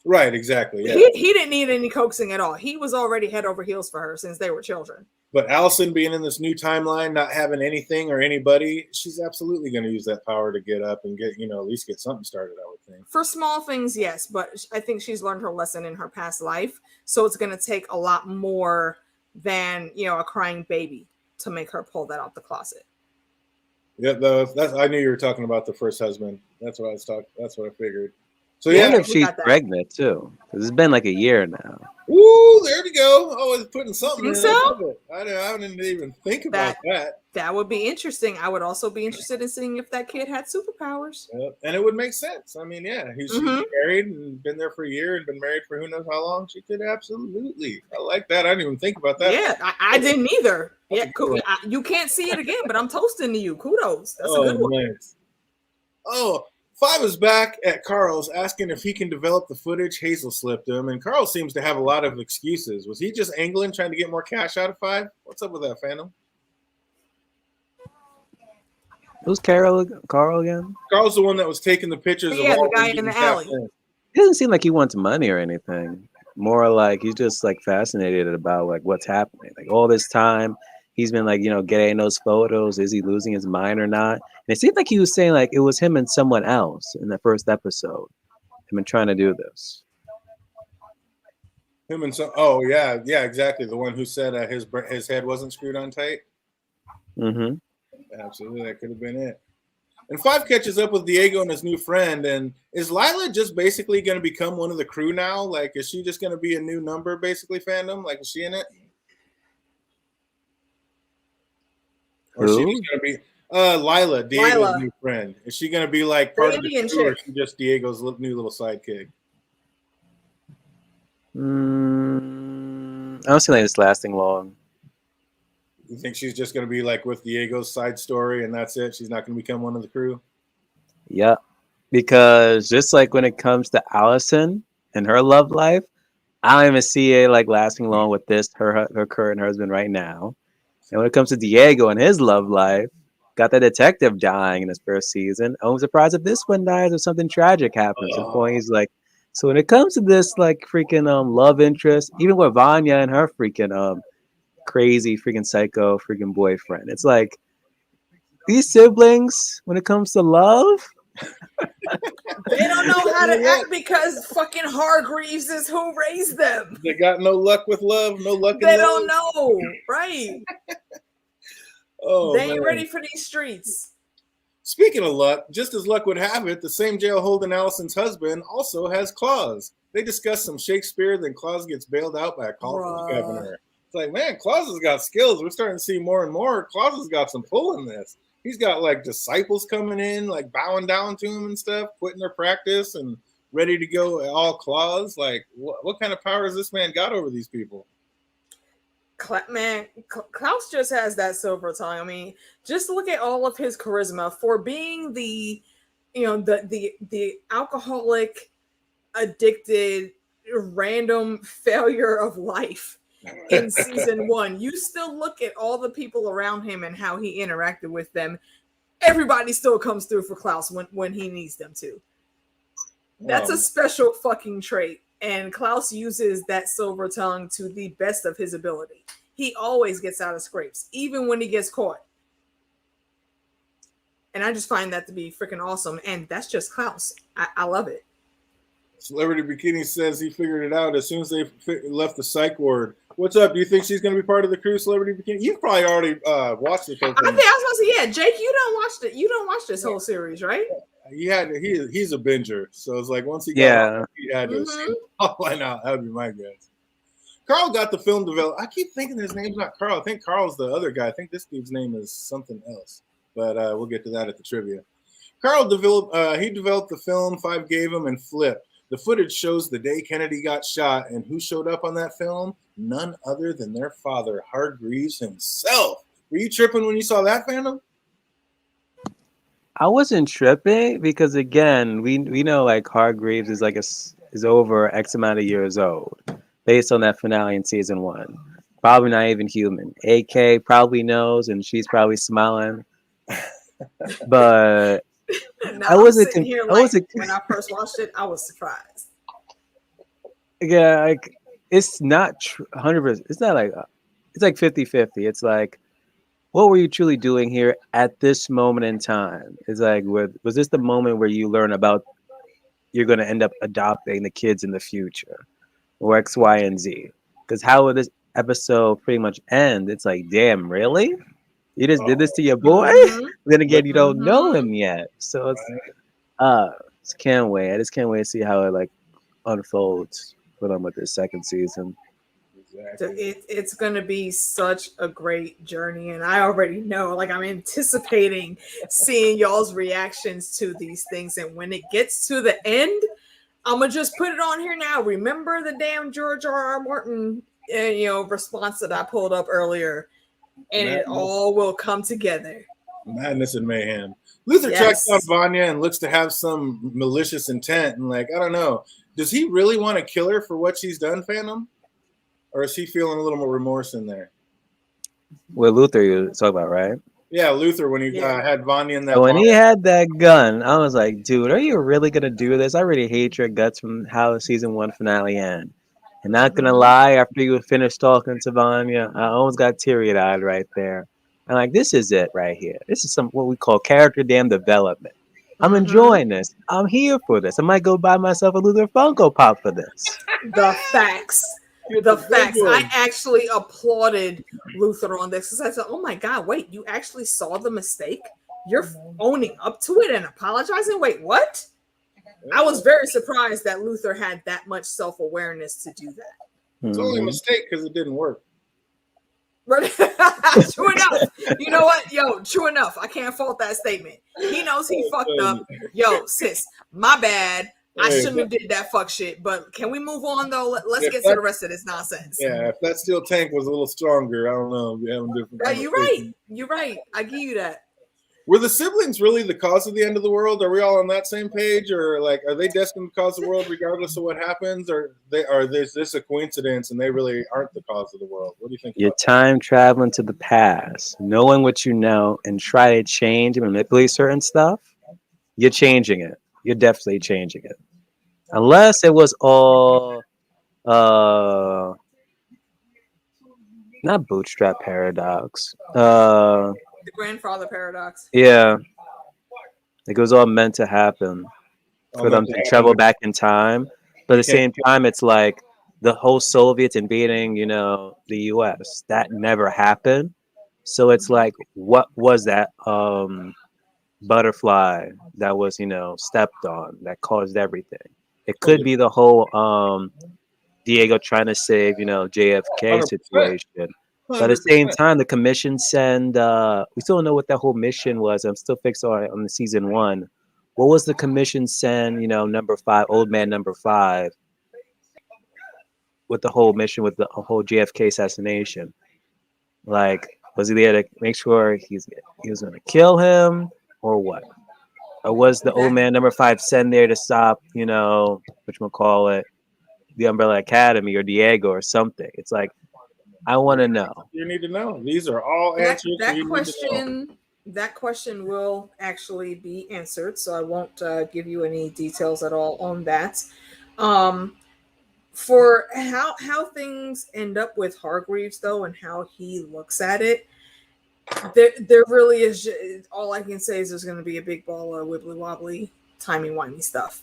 Right, exactly. Yeah. He didn't need any coaxing at all. He was already head over heels for her since they were children. But Allison being in this new timeline, not having anything or anybody, she's absolutely going to use that power to get up and get, at least get something started, I would think. For small things, yes, but I think she's learned her lesson in her past life. So it's going to take a lot more than, a crying baby to make her pull that out the closet. Yeah, I knew you were talking about the first husband. That's what I was talking. That's what I figured. So I wonder yeah, if she's pregnant too, because it's been like a year now. Ooh, there we go. Always putting something in. So? I didn't even think about that. That would be interesting. I would also be interested in seeing if that kid had superpowers. And it would make sense. I mean, yeah, she's married and been there for a year and been married for who knows how long. She could absolutely. I like that. I didn't even think about that. Yeah, I didn't either. Yeah, cool. You can't see it again, but I'm toasting to you. Kudos. That's a good one. Nice. Oh, 5 is back at Carl's asking if he can develop the footage Hazel slipped him, and Carl seems to have a lot of excuses. Was he just angling, trying to get more cash out of 5? What's up with that, Phantom? Who's Carl again? Carl's the one that was taking the pictures of all the guy in the alley. He doesn't seem like he wants money or anything. More like he's just like fascinated about like what's happening. Like all this time, he's been like, getting those photos. Is he losing his mind or not? And it seemed like he was saying like it was him and someone else in the first episode. I've been trying to do this. Him and some. Oh yeah, exactly. The one who said his head wasn't screwed on tight. Mm-hmm. Absolutely, that could have been it. And 5 catches up with Diego and his new friend. And is Lila just basically going to become one of the crew now? Like, is she just going to be a new number, basically, fandom? Like, is she in it? Or is she just going to be Lila, Diego's new friend? Is she going to be like part of the crew, or is she just Diego's new little sidekick? I don't see like it's lasting long. You think she's just going to be like with Diego's side story and that's it? She's not going to become one of the crew? Yeah, because just like when it comes to Allison and her love life, I don't even see it like lasting long with her current husband right now. And when it comes to Diego and his love life, got the detective dying in his first season. I'm surprised if this one dies or something tragic happens. The point is like, so when it comes to this like freaking love interest, even with Vanya and her freaking crazy freaking psycho freaking boyfriend, it's like these siblings when it comes to love, they don't know how to act because fucking Hargreaves is who raised them. They got no luck with love, no luck. They don't know, right? They ain't ready for these streets. Speaking of luck, just as luck would have it, the same jail holding Allison's husband also has Claus. They discuss some Shakespeare, then Claus gets bailed out by a call from the governor. It's like, man, Claus has got skills. We're starting to see more and more. Claus has got some pull in this. He's got like disciples coming in, like bowing down to him and stuff, quitting their practice and ready to go all Claus. Like, what kind of power has this man got over these people? Man, Klaus just has that silver tongue. I mean, just look at all of his charisma for being the alcoholic, addicted, random failure of life in season 1. You still look at all the people around him and how he interacted with them. Everybody still comes through for Klaus when he needs them to. That's a special fucking trait. And Klaus uses that silver tongue to the best of his ability. He always gets out of scrapes, even when he gets caught. And I just find that to be freaking awesome. And that's just Klaus. I love it. Celebrity Bikini says he figured it out as soon as they left the psych ward. What's up? Do you think she's going to be part of the crew, Celebrity Bikini? You've probably already watched the whole thing. I was going to say, yeah, Jake, you don't watch it. You don't watch this whole series, right? He's a binger, so it's like once he got he had to see why not? That would be my guess. Carl got the film developed. I keep thinking his name's not Carl. I think Carl's the other guy. I think this dude's name is something else, but we'll get to that at the trivia. Carl developed the film 5 gave him and flipped. The footage shows the day Kennedy got shot, and who showed up on that film? None other than their father, Hargreaves himself. Were you tripping when you saw that, Phantom? I wasn't tripping because again, we know like Hargreaves is like is over X amount of years old based on that finale in season 1. Probably not even human. AK probably knows, and she's probably smiling. But Now I I'm wasn't. sitting here I like wasn't. when I first watched it, I was surprised. Yeah, like it's not 100%. It's not like it's like 50-50. It's like, what were you truly doing here at this moment in time? It's like, was this the moment where you learn about you're going to end up adopting the kids in the future, or X, Y, and Z? Because how would this episode pretty much end? It's like, damn, really? You just did this to your boy? Mm-hmm. Then again, you don't know Mm-hmm. him yet, so uh, just can't wait. I just can't wait to see how it like unfolds for them with this second season. Exactly. It's gonna be such a great journey, and I already know. Like I'm anticipating seeing y'all's reactions to these things, and when it gets to the end, I'm gonna just put it on here now. Remember the damn George R.R. Martin, response that I pulled up earlier, and it all will come together. Madness and mayhem. Luther tracks down Vanya and looks to have some malicious intent, and like, I don't know, does he really want to kill her for what she's done, Phantom? Or is he feeling a little more remorse in there? With Luther, you talk about, right? Yeah, Luther, when he had Vanya in that So when bar. he had that gun, I was like, dude, are you really gonna do this? I really hate your guts from how the season 1 finale ended. And not gonna lie, after you finished talking to Vanya, I almost got teary-eyed right there. I'm like, this is it right here. This is what we call character damn development. I'm enjoying this. I'm here for this. I might go buy myself a Luther Funko Pop for this. The facts. The facts. I actually applauded Luther on this because I said, oh my God, wait, you actually saw the mistake? You're owning up to it and apologizing? Wait, what? I was very surprised that Luther had that much self-awareness to do that. It's only a mistake because it didn't work. True enough. You know what? Yo, true enough. I can't fault that statement. He knows he fucked up. Yo, sis, my bad. I shouldn't have did that fuck shit. But can we move on though? Let's get to the rest of this nonsense. Yeah, if that steel tank was a little stronger, I don't know. We'd have a different. You're right. You're right. I give you that. Were the siblings really the cause of the end of the world? Are we all on that same page, or like, are they destined to cause the world regardless of what happens, or is this a coincidence and they really aren't the cause of the world? What do you think? You're time traveling to the past, knowing what you know, and try to change and manipulate certain stuff. You're changing it. You're definitely changing it, unless it was all not bootstrap paradox. The grandfather paradox. Yeah. It was all meant to happen for them to travel back in time. But at the same time, it's like the whole Soviets invading, the US. That never happened. So it's like, what was that butterfly that was, stepped on that caused everything? It could be the whole Diego trying to save, JFK situation. But at the same time, the commission send. We still don't know what that whole mission was. I'm still fixed on the season 1. What was the commission send? Number 5, old man number 5, with the whole mission with the whole JFK assassination. Like, was he there to make sure he was going to kill him, or what? Or was the old man number 5 sent there to stop? Whatchamacallit, the Umbrella Academy or Diego or something? It's like, I want to know. You need to know. These are all answers. That question will actually be answered, so I won't give you any details at all on that. For how things end up with Hargreaves though, and how he looks at it, there really is. All I can say is there's going to be a big ball of wibbly wobbly, timey wimey stuff.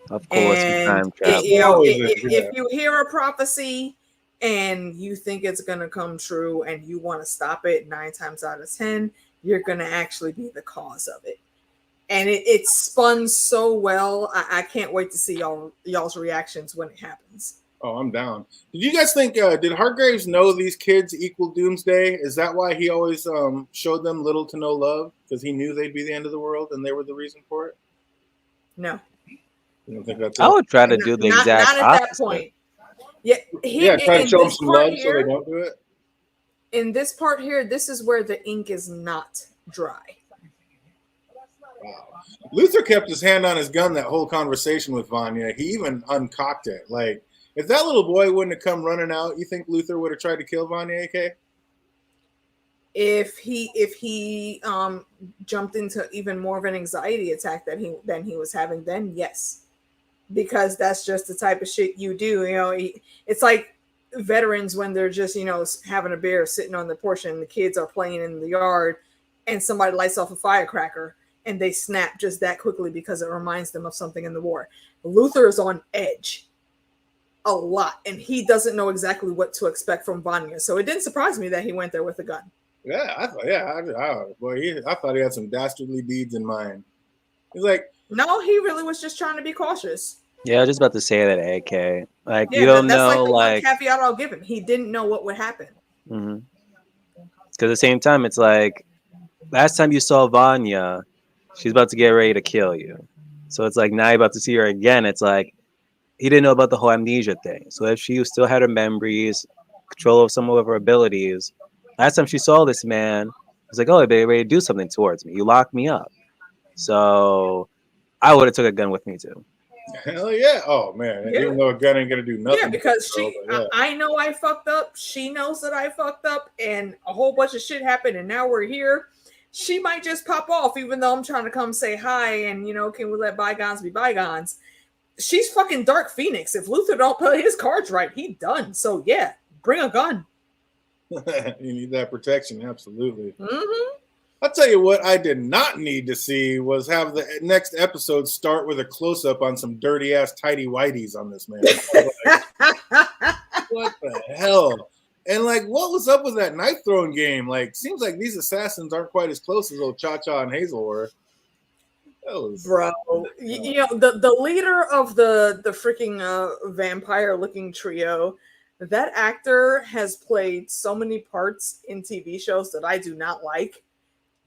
Of course, and time travel. If you hear a prophecy and you think it's going to come true and you want to stop it, 9 times out of 10, you're going to actually be the cause of it. And it spun so well. I can't wait to see y'all's reactions when it happens. Oh, I'm down. Did you guys think, did Hargreaves know these kids equal doomsday? Is that why he always showed them little to no love? Because he knew they'd be the end of the world and they were the reason for it? No. You don't think that's I would try to do the exact opposite. Not at that point. Yeah, try to show them some love so they don't do it. In this part here, this is where the ink is not dry. Wow. Luther kept his hand on his gun that whole conversation with Vanya. He even uncocked it. Like, If that little boy wouldn't have come running out, you think Luther would have tried to kill Vanya, AK? If he jumped into even more of an anxiety attack than he was having, then yes, because that's just the type of shit you do. It's like veterans when they're just having a beer sitting on the porch and the kids are playing in the yard, and somebody lights off a firecracker and they snap just that quickly because it reminds them of something in the war. Luther is on edge a lot, and he doesn't know exactly what to expect from Vanya. So it didn't surprise me that he went there with a gun. Yeah, I thought he had some dastardly deeds in mind. He's like, no, he really was just trying to be cautious. Yeah, I was just about to say that, AK. Like, Yeah, you don't that's know, like the like, one caveat I'll give him. He didn't know what would happen. because at the same time, it's like last time you saw Vanya, she's about to get ready to kill you. So it's like now you're about to see her again. It's like he didn't know about the whole amnesia thing. So if she still had her memories, control of some of her abilities, last time she saw this man, it's like, oh, they're ready to do something towards me. You locked me up. So I would have took a gun with me too. hell yeah. Oh, man. Yeah. Even though a gun ain't going to do nothing. Yeah, because yeah. I know I fucked up. She knows that I fucked up, and a whole bunch of shit happened, and now we're here. She might just pop off, even though I'm trying to come say hi and, can we let bygones be bygones? She's fucking Dark Phoenix. If Luther don't play his cards right, he done. So, yeah, bring a gun. You need that protection, absolutely. Mm-hmm. I'll tell you what I did not need to see was have the next episode start with a close-up on some dirty-ass tighty whities on this man. What the hell? And, like, what was up with that knife throwing game? Like, seems like these assassins aren't quite as close as old Cha-Cha and Hazel were. Bro, the leader of the freaking vampire-looking trio, that actor has played so many parts in TV shows that I do not like.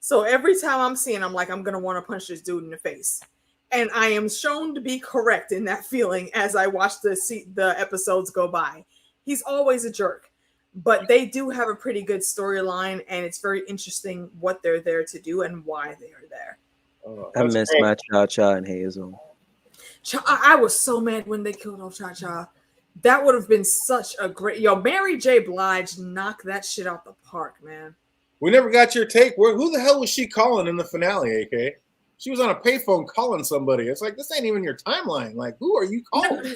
So every time I'm seeing, I'm like, I'm going to want to punch this dude in the face. And I am shown to be correct in that feeling as I watch the episodes go by. He's always a jerk. But they do have a pretty good storyline, and it's very interesting what they're there to do and why they are there. Oh, I miss my Cha-Cha and Hazel. I was so mad when they killed off Cha-Cha. That would have been such a great... Mary J. Blige knocked that shit out the park, man. We never got your take. Who the hell was she calling in the finale, AK? She was on a payphone calling somebody. It's like, this ain't even your timeline. Like, who are you calling?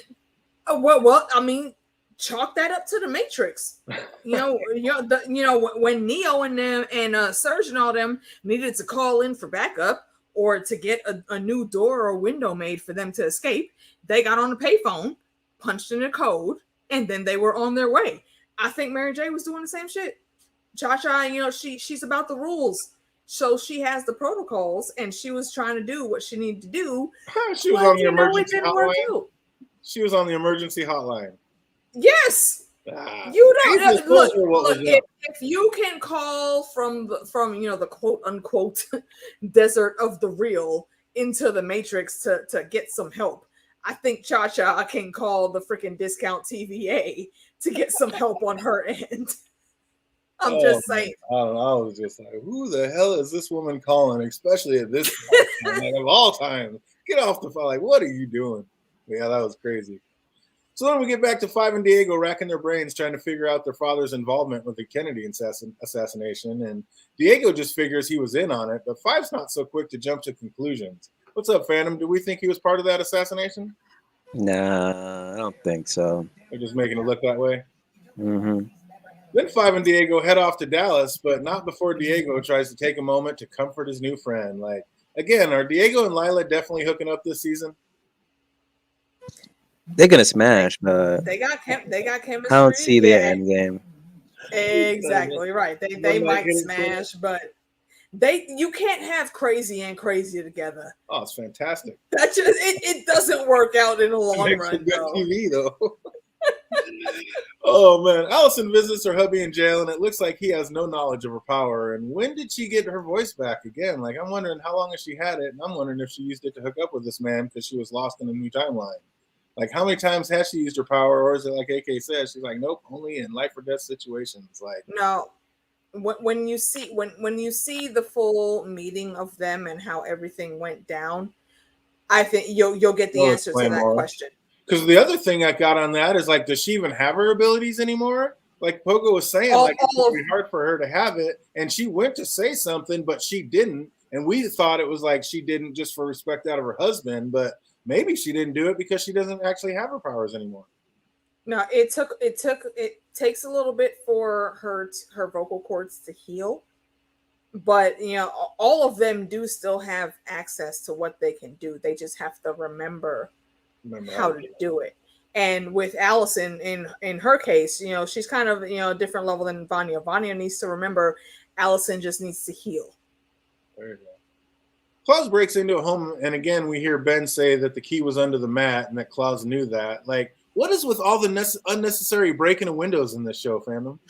Well, I mean, chalk that up to the Matrix. When Neo and them and Surge and all them needed to call in for backup or to get a new door or window made for them to escape, they got on the payphone, punched in a code, and then they were on their way. I think Mary J was doing the same shit. Cha-Cha, she's about the rules. So she has the protocols, and she was trying to do what she needed to do. She was on the emergency hotline. She was on the emergency hotline. Yes. You don't look if you can call from the quote unquote desert of the real into the Matrix to get some help. I think Cha-Cha can call the freaking discount TVA to get some help on her end. I'm just saying. I was just like, who the hell is this woman calling? Especially at this time, like, of all time. Get off the phone. Like, what are you doing? Yeah, that was crazy. So then we get back to Five and Diego racking their brains trying to figure out their father's involvement with the Kennedy assassination. And Diego just figures he was in on it, but Five's not so quick to jump to conclusions. What's up, Phantom? Do we think he was part of that assassination? Nah, I don't think so. They're just making it look that way? Mm-hmm. Then Five and Diego head off to Dallas, but not before Diego tries to take a moment to comfort his new friend. Like, again, are Diego and Lila definitely hooking up this season? They're gonna smash, but they got chemistry. I don't see their end game. Exactly right. They might smash, but you can't have crazy and crazy together. Oh, it's fantastic. That just it doesn't work out in the long run. Good TV though. Oh man, Allison visits her hubby in jail, and it looks like he has no knowledge of her power. And when did she get her voice back again? Like, I'm wondering how long has she had it, and I'm wondering if she used it to hook up with this man because she was lost in a new timeline. Like, how many times has she used her power, or is it like AK says? She's like, nope, only in life or death situations. Like, no. When you see the full meeting of them and how everything went down, I think you'll get the answer to that question. Because the other thing I got on that is like, does she even have her abilities anymore? Like Pogo was saying, like it's gonna be hard for her to have it, and she went to say something, but she didn't, and we thought it was like she didn't just for respect out of her husband, but maybe she didn't do it because she doesn't actually have her powers anymore. No, it takes a little bit for her vocal cords to heal, but you know, all of them do still have access to what they can do. They just have to remember how to do it. And with Allison, in her case, you know, she's kind of, you know, a different level than Vanya. Vanya needs to remember Allison just needs to heal. There you go. Klaus breaks into a home, and again, we hear Ben say that the key was under the mat and that Klaus knew that. Like, what is with all the unnecessary breaking of windows in this show, fandom?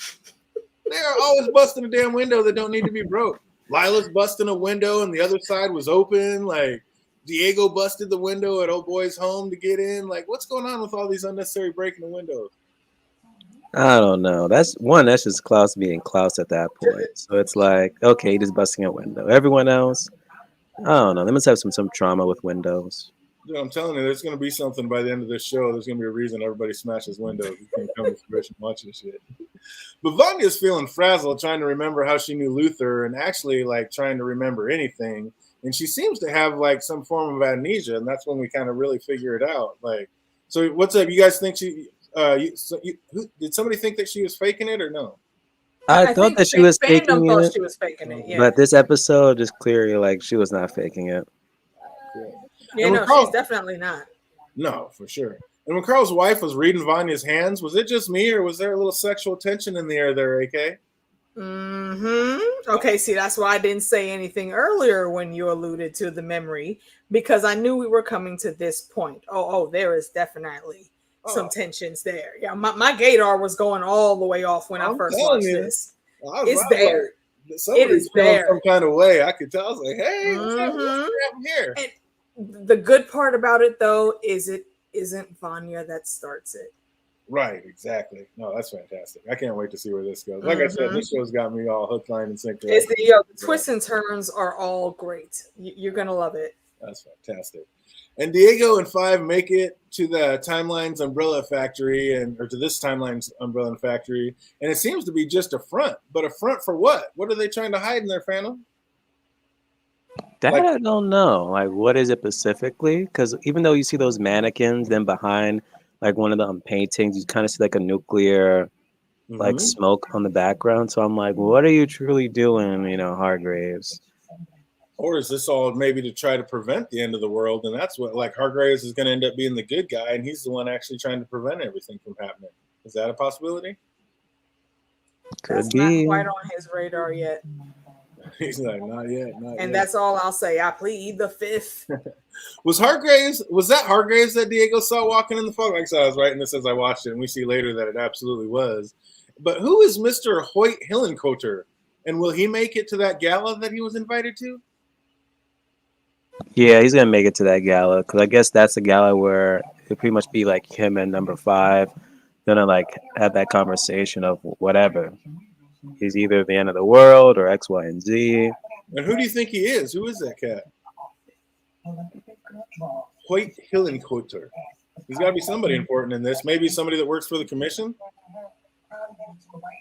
They're always busting a damn window that don't need to be broke. Lila's busting a window, and the other side was open. Like, Diego busted the window at old boy's home to get in. Like, what's going on with all these unnecessary breaking of windows? I don't know. That's just Klaus being Klaus at that point. So it's like, okay, just busting a window. Everyone else, I don't know. They must have some trauma with windows. Dude, I'm telling you, there's going to be something by the end of this show. There's going to be a reason everybody smashes windows. It's going to come to fruition watching shit. But Vanya's feeling frazzled, trying to remember how she knew Luther and actually like trying to remember anything. And she seems to have like some form of amnesia, and that's when we kind of really figure it out. Like, so what's up? You guys think she? Did somebody think that she was faking it or no? I thought that she was faking it. She was faking it, yeah. But this episode is clearly like she was not faking it. Yeah, no, she's definitely not. No, for sure. And when Carl's wife was reading Vanya's hands, was it just me or was there a little sexual tension in the air there, AK? Mm-hmm. Okay, see, that's why I didn't say anything earlier when you alluded to the memory, because I knew we were coming to this point. Oh, there is definitely some tensions there. Yeah, my gaydar was going all the way off when I first watched this. It's there. It is there. Some kind of way. I could tell. I was like, hey, what's happening here? And the good part about it, though, is it isn't Vanya that starts it. Right, exactly. No, that's fantastic. I can't wait to see where this goes. Like I said, this show's got me all hook, line, and sinker. The twists and turns are all great. You're going to love it. That's fantastic. And Diego and Five make it to the Timeline's Umbrella Factory, or to this Timeline's Umbrella Factory, and it seems to be just a front. But a front for what? What are they trying to hide in their Phantom? That I don't know. Like, what is it specifically? Because even though you see those mannequins, then behind like one of the paintings, you kind of see like a nuclear like smoke on the background. So I'm like, what are you truly doing, Hargraves? Or is this all maybe to try to prevent the end of the world? And that's what, like, Hargraves is going to end up being the good guy, and he's the one actually trying to prevent everything from happening. Is that a possibility? Could be. Not quite on his radar yet. He's like, not yet. And that's all I'll say. I plead the fifth. Was that Hargraves that Diego saw walking in the fog? Like I said, I was writing this as I watched it, and we see later that it absolutely was. But who is Mr. Hoyt Hillenkoetter? And will he make it to that gala that he was invited to? Yeah, he's going to make it to that gala, because I guess that's a gala where it'll pretty much be like him and number 5 going to like have that conversation of whatever. He's either the end of the world or X, Y, and Z. And who do you think he is? Who is that cat? Hoyt Hillenkoetter. He's got to be somebody important in this. Maybe somebody that works for the commission?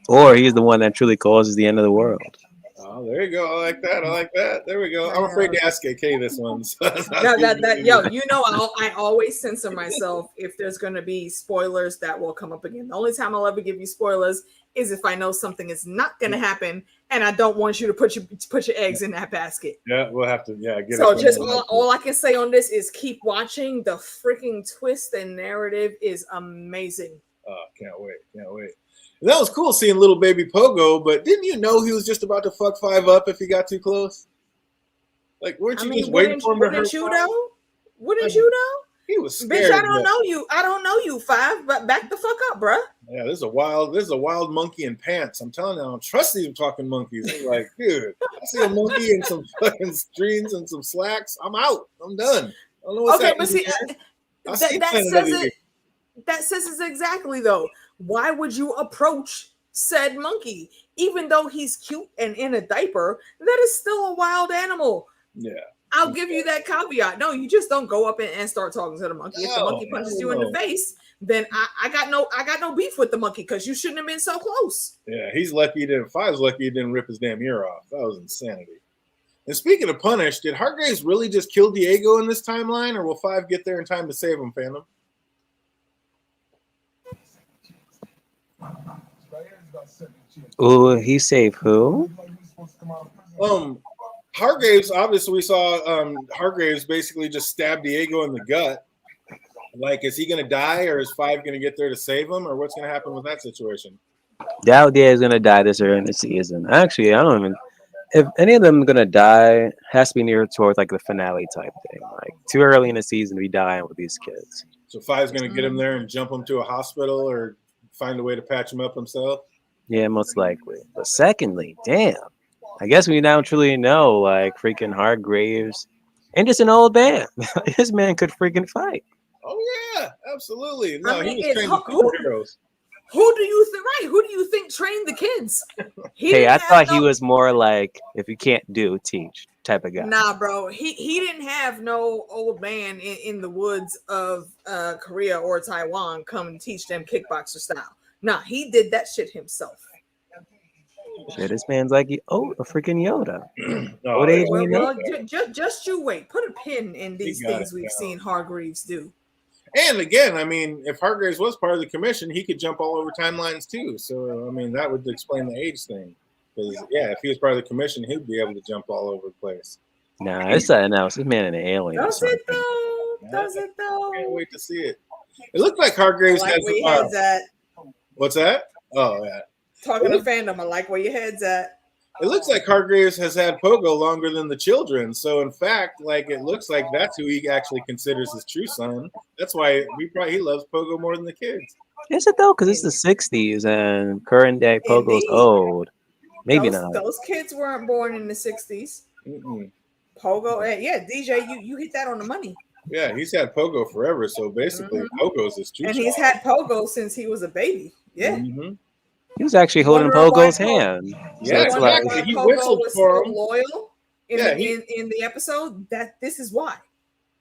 Or he's the one that truly causes the end of the world. Oh, there you go. I like that. There we go. I'm afraid to ask AK this one. So I always censor myself if there's going to be spoilers that will come up again. The only time I'll ever give you spoilers is if I know something is not going to happen, and I don't want you to put your eggs in that basket. Yeah, we'll have to. Yeah, get so. Just all I can say on this is keep watching. The freaking twist and narrative is amazing. Can't wait. And that was cool seeing little baby Pogo, but didn't you know he was just about to fuck 5 up if he got too close? Like, weren't you just waiting for him to hurt? Wouldn't you know? He was scared. Bitch, I don't know you, 5, but back the fuck up, bruh. Yeah, this is a wild monkey in pants. I'm telling you, I don't trust these talking monkeys. I'm like, dude, I see a monkey in some fucking jeans and some slacks. I'm out. I'm done. I don't know what's happening. But see, that says it exactly though. Why would you approach said monkey? Even though he's cute and in a diaper, that is still a wild animal. Yeah. I'll give you that caveat. No, you just don't go up and start talking to the monkey. If the monkey punches you in the face, then I got no beef with the monkey because you shouldn't have been so close. Yeah, he's lucky he didn't. Five's lucky he didn't rip his damn ear off. That was insanity. And speaking of punish, did Hargraves really just kill Diego in this timeline, or will Five get there in time to save him, fandom? Oh, he saved who? Hargraves, obviously we saw Hargraves basically just stab Diego in the gut. Like, is he going to die, or is Five going to get there to save him, or what's going to happen with that situation? Doubt is going to die this early in the season. Actually, I don't even... If any of them are going to die, has to be near towards like the finale type thing. Like, too early in the season to be dying with these kids. So Five's going to get him there and jump him to a hospital or find a way to patch him up himself? Yeah, most likely. But secondly, damn. I guess we now truly know, like, freaking Hargraves and just an old man. This man could freaking fight. Oh, yeah, absolutely. No, I mean, he was trained superheroes. Who do you think trained the kids? Hey, I thought he was more like, if you can't do, teach type of guy. Nah, bro. He didn't have no old man in the woods of Korea or Taiwan come and teach them kickboxer style. Nah, he did that shit himself. Shit, this man's like, oh, a freaking Yoda. No, What age Well, we know? just you wait. Put a pin in these things we've seen Hargreaves do. And again, I mean, if Hargraves was part of the commission, he could jump all over timelines too. So, I mean, that would explain the age thing. Because, yeah, if he was part of the commission, he'd be able to jump all over the place. Nah, it's something else. This man an alien. Does it though? Does it though? Can't wait to see it. It looked like Hargraves I like has. where your head's at. What's that? Oh, yeah. Talking to fandom, I like where your head's at. It looks like Hargraves has had Pogo longer than the children. So, in fact, like, it looks like that's who he actually considers his true son. That's why he loves Pogo more than the kids. Is it though? Because it's the 60s and current day Pogo's old. Maybe not. Those kids weren't born in the 60s. Mm-mm. Pogo, yeah, DJ, you hit that on the money. Yeah, he's had Pogo forever. So basically, Pogo's his true son. And he's had Pogo since he was a baby. Yeah. Mm-hmm. He was actually holding Pogo's hand. Yeah, so exactly. He whistled for him. Loyal in the episode. That this is why.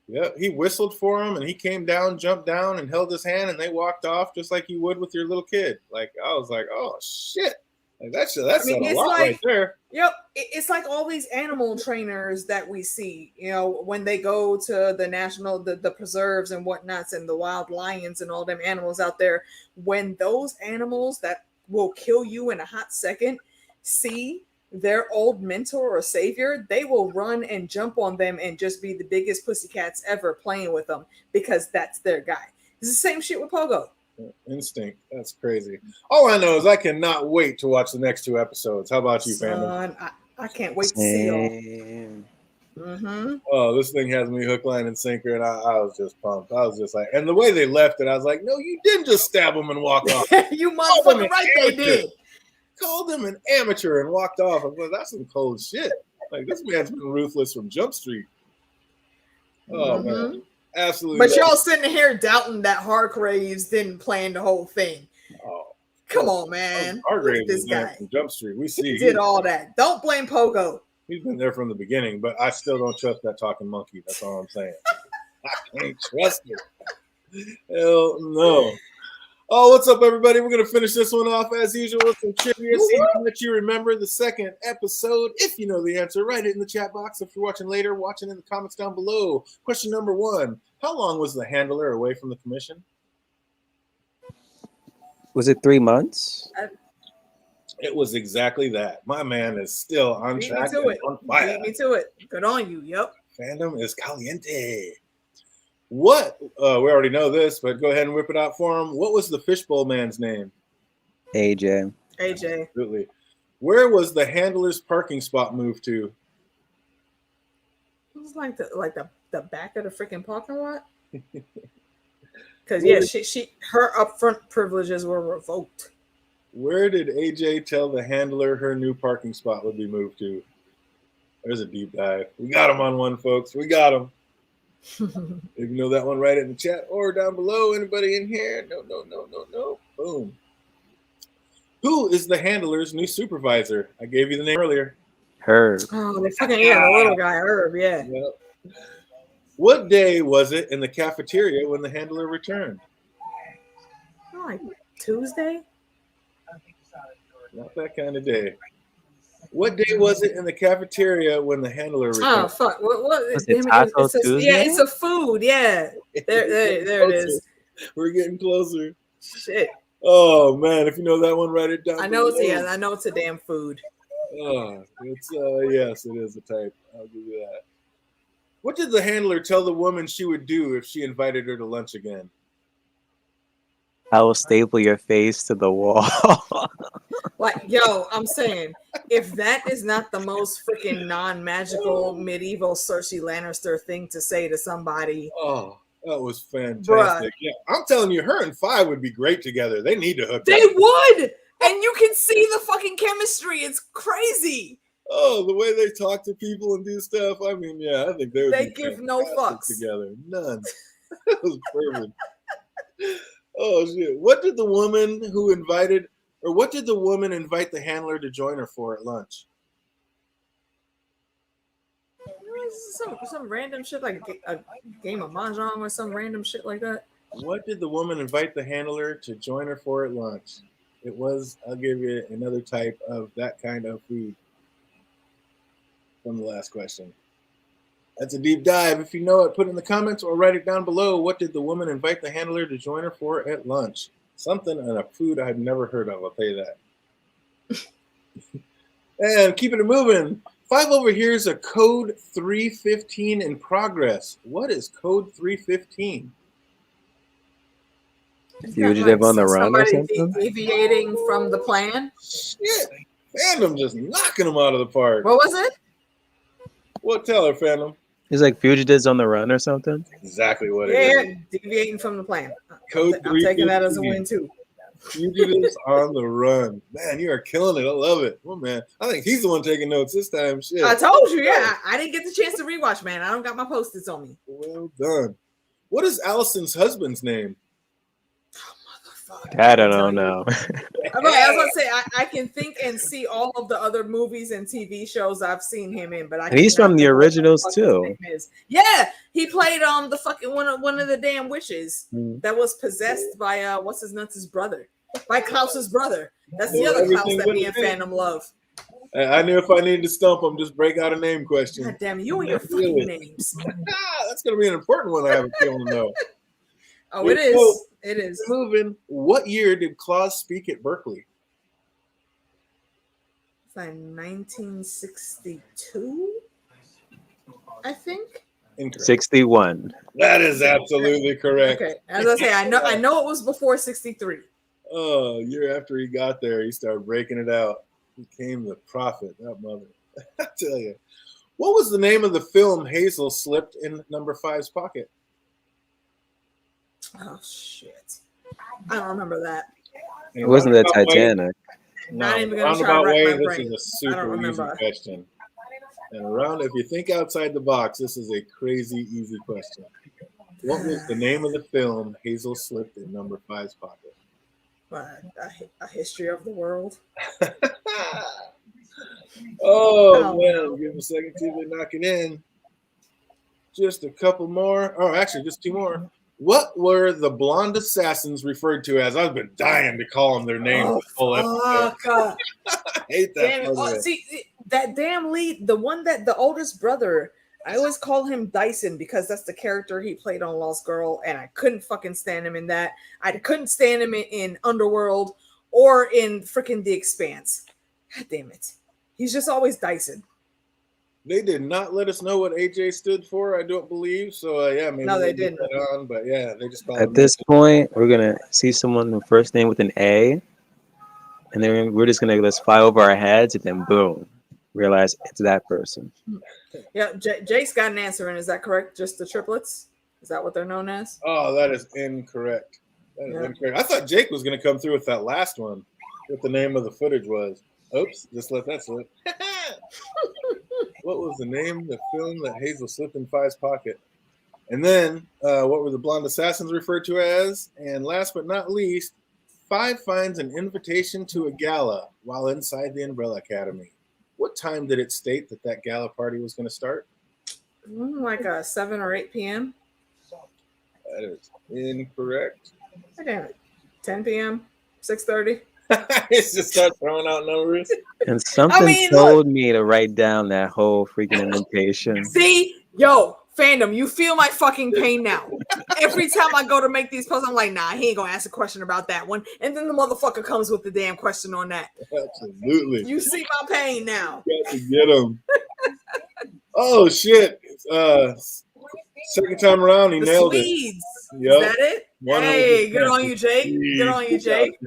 Yeah, he whistled for him, and he came down, jumped down, and held his hand, and they walked off just like you would with your little kid. Like, I was like, oh shit, like that's a lot right there. Yep, it's like all these animal trainers that we see. You know, when they go to the preserves and whatnots, and the wild lions and all them animals out there. When those animals that will kill you in a hot second see their old mentor or savior, they will run and jump on them and just be the biggest pussycats ever playing with them because that's their guy. It's the same shit with Pogo. Instinct. That's crazy. All I know is I cannot wait to watch the next 2 episodes. How about you, fam? I can't wait to see y'all. Mm-hmm. Oh, this thing has me hook, line, and sinker, and I was just pumped. I was just like, and the way they left it, I was like, no, you didn't just stab him and walk off. You motherfucking right, they did. Called him an amateur and walked off. I was, that's some cold shit. Like, this man's been ruthless from Jump Street. Oh, man. Absolutely. But y'all sitting here doubting that Hargraves didn't plan the whole thing. Oh, come on, man. Hargraves is man from Jump Street. We see he did all that. Don't blame Pogo. He's been there from the beginning, but I still don't trust that talking monkey. That's all I'm saying. I can't trust it. Hell no. Oh, what's up, everybody? We're going to finish this one off as usual with some trivia. See how much you remember the second episode. If you know the answer, write it in the chat box. If you're watching later, watch it in the comments down below. Question number 1. How long was the handler away from the commission? Was it 3 months? It was exactly that. My man is still on track. Beat me to it. Good on you. Yep. Fandom is caliente. What? We already know this, but go ahead and whip it out for him. What was the fishbowl man's name? AJ. Absolutely. Where was the handler's parking spot moved to? It was like the back of the freaking parking lot. Because yeah, her upfront privileges were revoked. Where did AJ tell the handler her new parking spot would be moved to? There's a deep dive. We got him on one, folks. We got him. If you know that one, write it in the chat or down below. Anybody in here? No. Boom. Who is the handler's new supervisor? I gave you the name earlier. Herb. Oh, the fucking the little guy, Herb. Yeah. Yep. What day was it in the cafeteria when the handler returned? Oh, like Tuesday. Not that kind of day. What day was it in the cafeteria when the handler returned? Oh fuck! What? Was it Damn it! Taco It says, Tuesday? yeah, it's a food. Yeah, there it is. We're getting closer. Shit. Oh man, if you know that one, write it down. I know it's below. I know it's a damn food. Oh, it's yes, it is a type. I'll give you that. What did the handler tell the woman she would do if she invited her to lunch again? I will staple your face to the wall. Like, yo, I'm saying, if that is not the most freaking non-magical medieval Cersei Lannister thing to say to somebody, Oh, that was fantastic. Bruh. Yeah, I'm telling you, her and Fi would be great together. They need to hook they up. would, and you can see the fucking chemistry. It's crazy. Oh, the way they talk to people and do stuff. I mean, yeah, I think they would They be give no fantastic fucks. together. None. That was perfect. Oh shit! What did the woman invite the handler to join her for at lunch? Some random shit like a game of mahjong or some random shit like that. What did the woman invite the handler to join her for at lunch? It was, I'll give you another type of that kind of food from the last question. That's a deep dive. If you know it, put it in the comments or write it down below. What did the woman invite the handler to join her for at lunch? Something and a food I've never heard of, I'll tell you that. And keeping it moving. 5 over here is a code 315 in progress. What is code 315? Fugitive on the run or something? Deviating from the plan. Shit. Fandom just knocking them out of the park. What was it? What tell her, Fandom? It's like fugitives on the run or something. Exactly what it Yeah, is. deviating from the plan. Code I'm taking that as a 315. win too. Fugitives on the run. Man, you are killing it. I love it. Oh, man. I think he's the one taking notes this time. Shit. I told you, yeah. I didn't get the chance to rewatch, man. I don't got my post-its on me. Well done. What is Allison's husband's name? I don't know. Okay, I was gonna say I can think and see all of the other movies and TV shows I've seen him in, but And he's from the originals too. Yeah, he played the fucking one of the damn witches that was possessed by what's his nuts' brother, by Klaus's brother. That's the other Klaus that me and Phantom love. I knew if I needed to stump him, just break out a name question. God damn it, you and your fucking names. That's gonna be an important one. I have a feeling though. Oh, it is. So, It is. moving. What year did Claus speak at Berkeley? It's like 1962, I think. Incorrect. 61. That is absolutely correct. Okay, as I say, I know it was before 63. Oh, a year after he got there, he started breaking it out. He became the prophet. That mother. I tell you. What was the name of the film Hazel slipped in number 5's pocket? Oh shit! I don't remember that. It wasn't the Titanic. Not even gonna roundabout try to rack way, my this brain. is a I super don't easy remember. question. And around, if you think outside the box, this is a crazy easy question. What was the name of the film Hazel slipped in number 5's pocket? A history of the world. Oh man, give them a second till they knock it in. Just a couple more. Oh, actually, just 2 more. What were the blonde assassins referred to as? I've been dying to call them their names. Oh, this whole episode. fuck. I hate that. Damn it. Oh, see, that damn lead, the one that the oldest brother, I always call him Dyson because that's the character he played on Lost Girl, and I couldn't fucking stand him in that. I couldn't stand him in Underworld or in freaking The Expanse. God damn it. He's just always Dyson. They did not let us know what AJ stood for, I don't believe. So, yeah, maybe No, they we'll get didn't. that on, but yeah, they just called At him this point, we're going to see someone with first name with an A, and then we're just going to let's fly over our heads, and then boom, realize it's that person. Yeah, Jake's got an answer, and is that correct? Just the triplets? Is that what they're known as? Oh, that is incorrect. That is incorrect. I thought Jake was going to come through with that last one, what the name of the footage was. Oops, just let that slip. What was the name of the film that Hazel slipped in 5's pocket? And then, what were the blonde assassins referred to as? And last but not least, 5 finds an invitation to a gala while inside the Umbrella Academy. what time did it state that gala party was going to start? Like 7 or 8 p.m. That is incorrect. Oh, damn it. 10 p.m. 6:30. It's just start throwing out numbers. And something told me to write down that whole freaking invitation. See, yo, fandom, you feel my fucking pain now. Every time I go to make these posts, I'm like, nah, he ain't gonna ask a question about that one. And then the motherfucker comes with the damn question on that. Absolutely. You see my pain now. You got to get him. Oh, shit. Second time around, he nailed Swedes. it. Yep. Is that it? Hey, good on you, Jake. Good on you, Jake.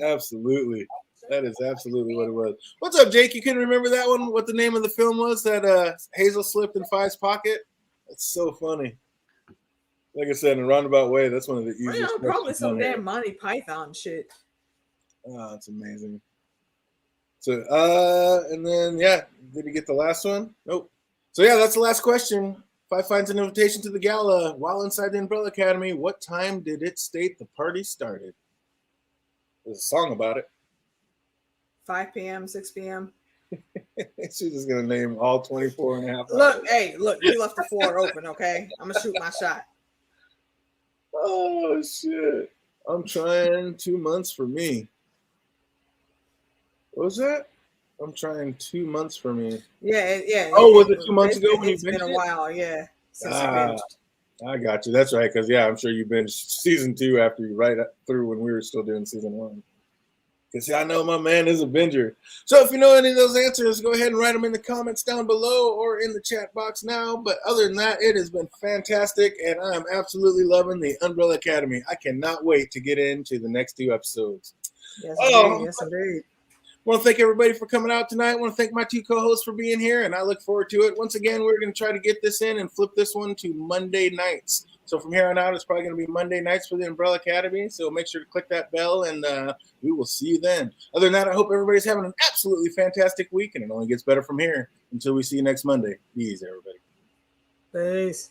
Absolutely. That is absolutely what it was. What's up, Jake? You can remember that one? What the name of the film was that Hazel slipped in Five's pocket? That's so funny. Like I said, in a roundabout way, that's one of the easiest. Probably some damn Monty Python shit. Oh, that's amazing. So, and then, yeah, did he get the last one? Nope. So, yeah, that's the last question. Five finds an invitation to the gala while inside the Umbrella Academy. What time did it state the party started? There's a song about it. 5 p.m., 6 p.m. She's just going to name all 24 and a half hours. Look, you left the floor open, okay? I'm going to shoot my shot. Oh, shit. I'm trying 2 months for me. What was that? I'm trying 2 months for me. Yeah. Oh, was it 2 months ago when you binged binged it? It's been a while, yeah. Since you binged. I got you. That's right, because, yeah, I'm sure you binged season 2 after you right through when we were still doing season 1. Because I know my man is a binger. So if you know any of those answers, go ahead and write them in the comments down below or in the chat box now. But other than that, it has been fantastic, and I am absolutely loving the Umbrella Academy. I cannot wait to get into the next 2 episodes. Yes, indeed. Yes, indeed. I want to thank everybody for coming out tonight. I want to thank my 2 co-hosts for being here, and I look forward to it. Once again, we're going to try to get this in and flip this one to Monday nights. So from here on out, it's probably going to be Monday nights for the Umbrella Academy. So make sure to click that bell, and we will see you then. Other than that, I hope everybody's having an absolutely fantastic week, and it only gets better from here until we see you next Monday. Peace, everybody. Peace.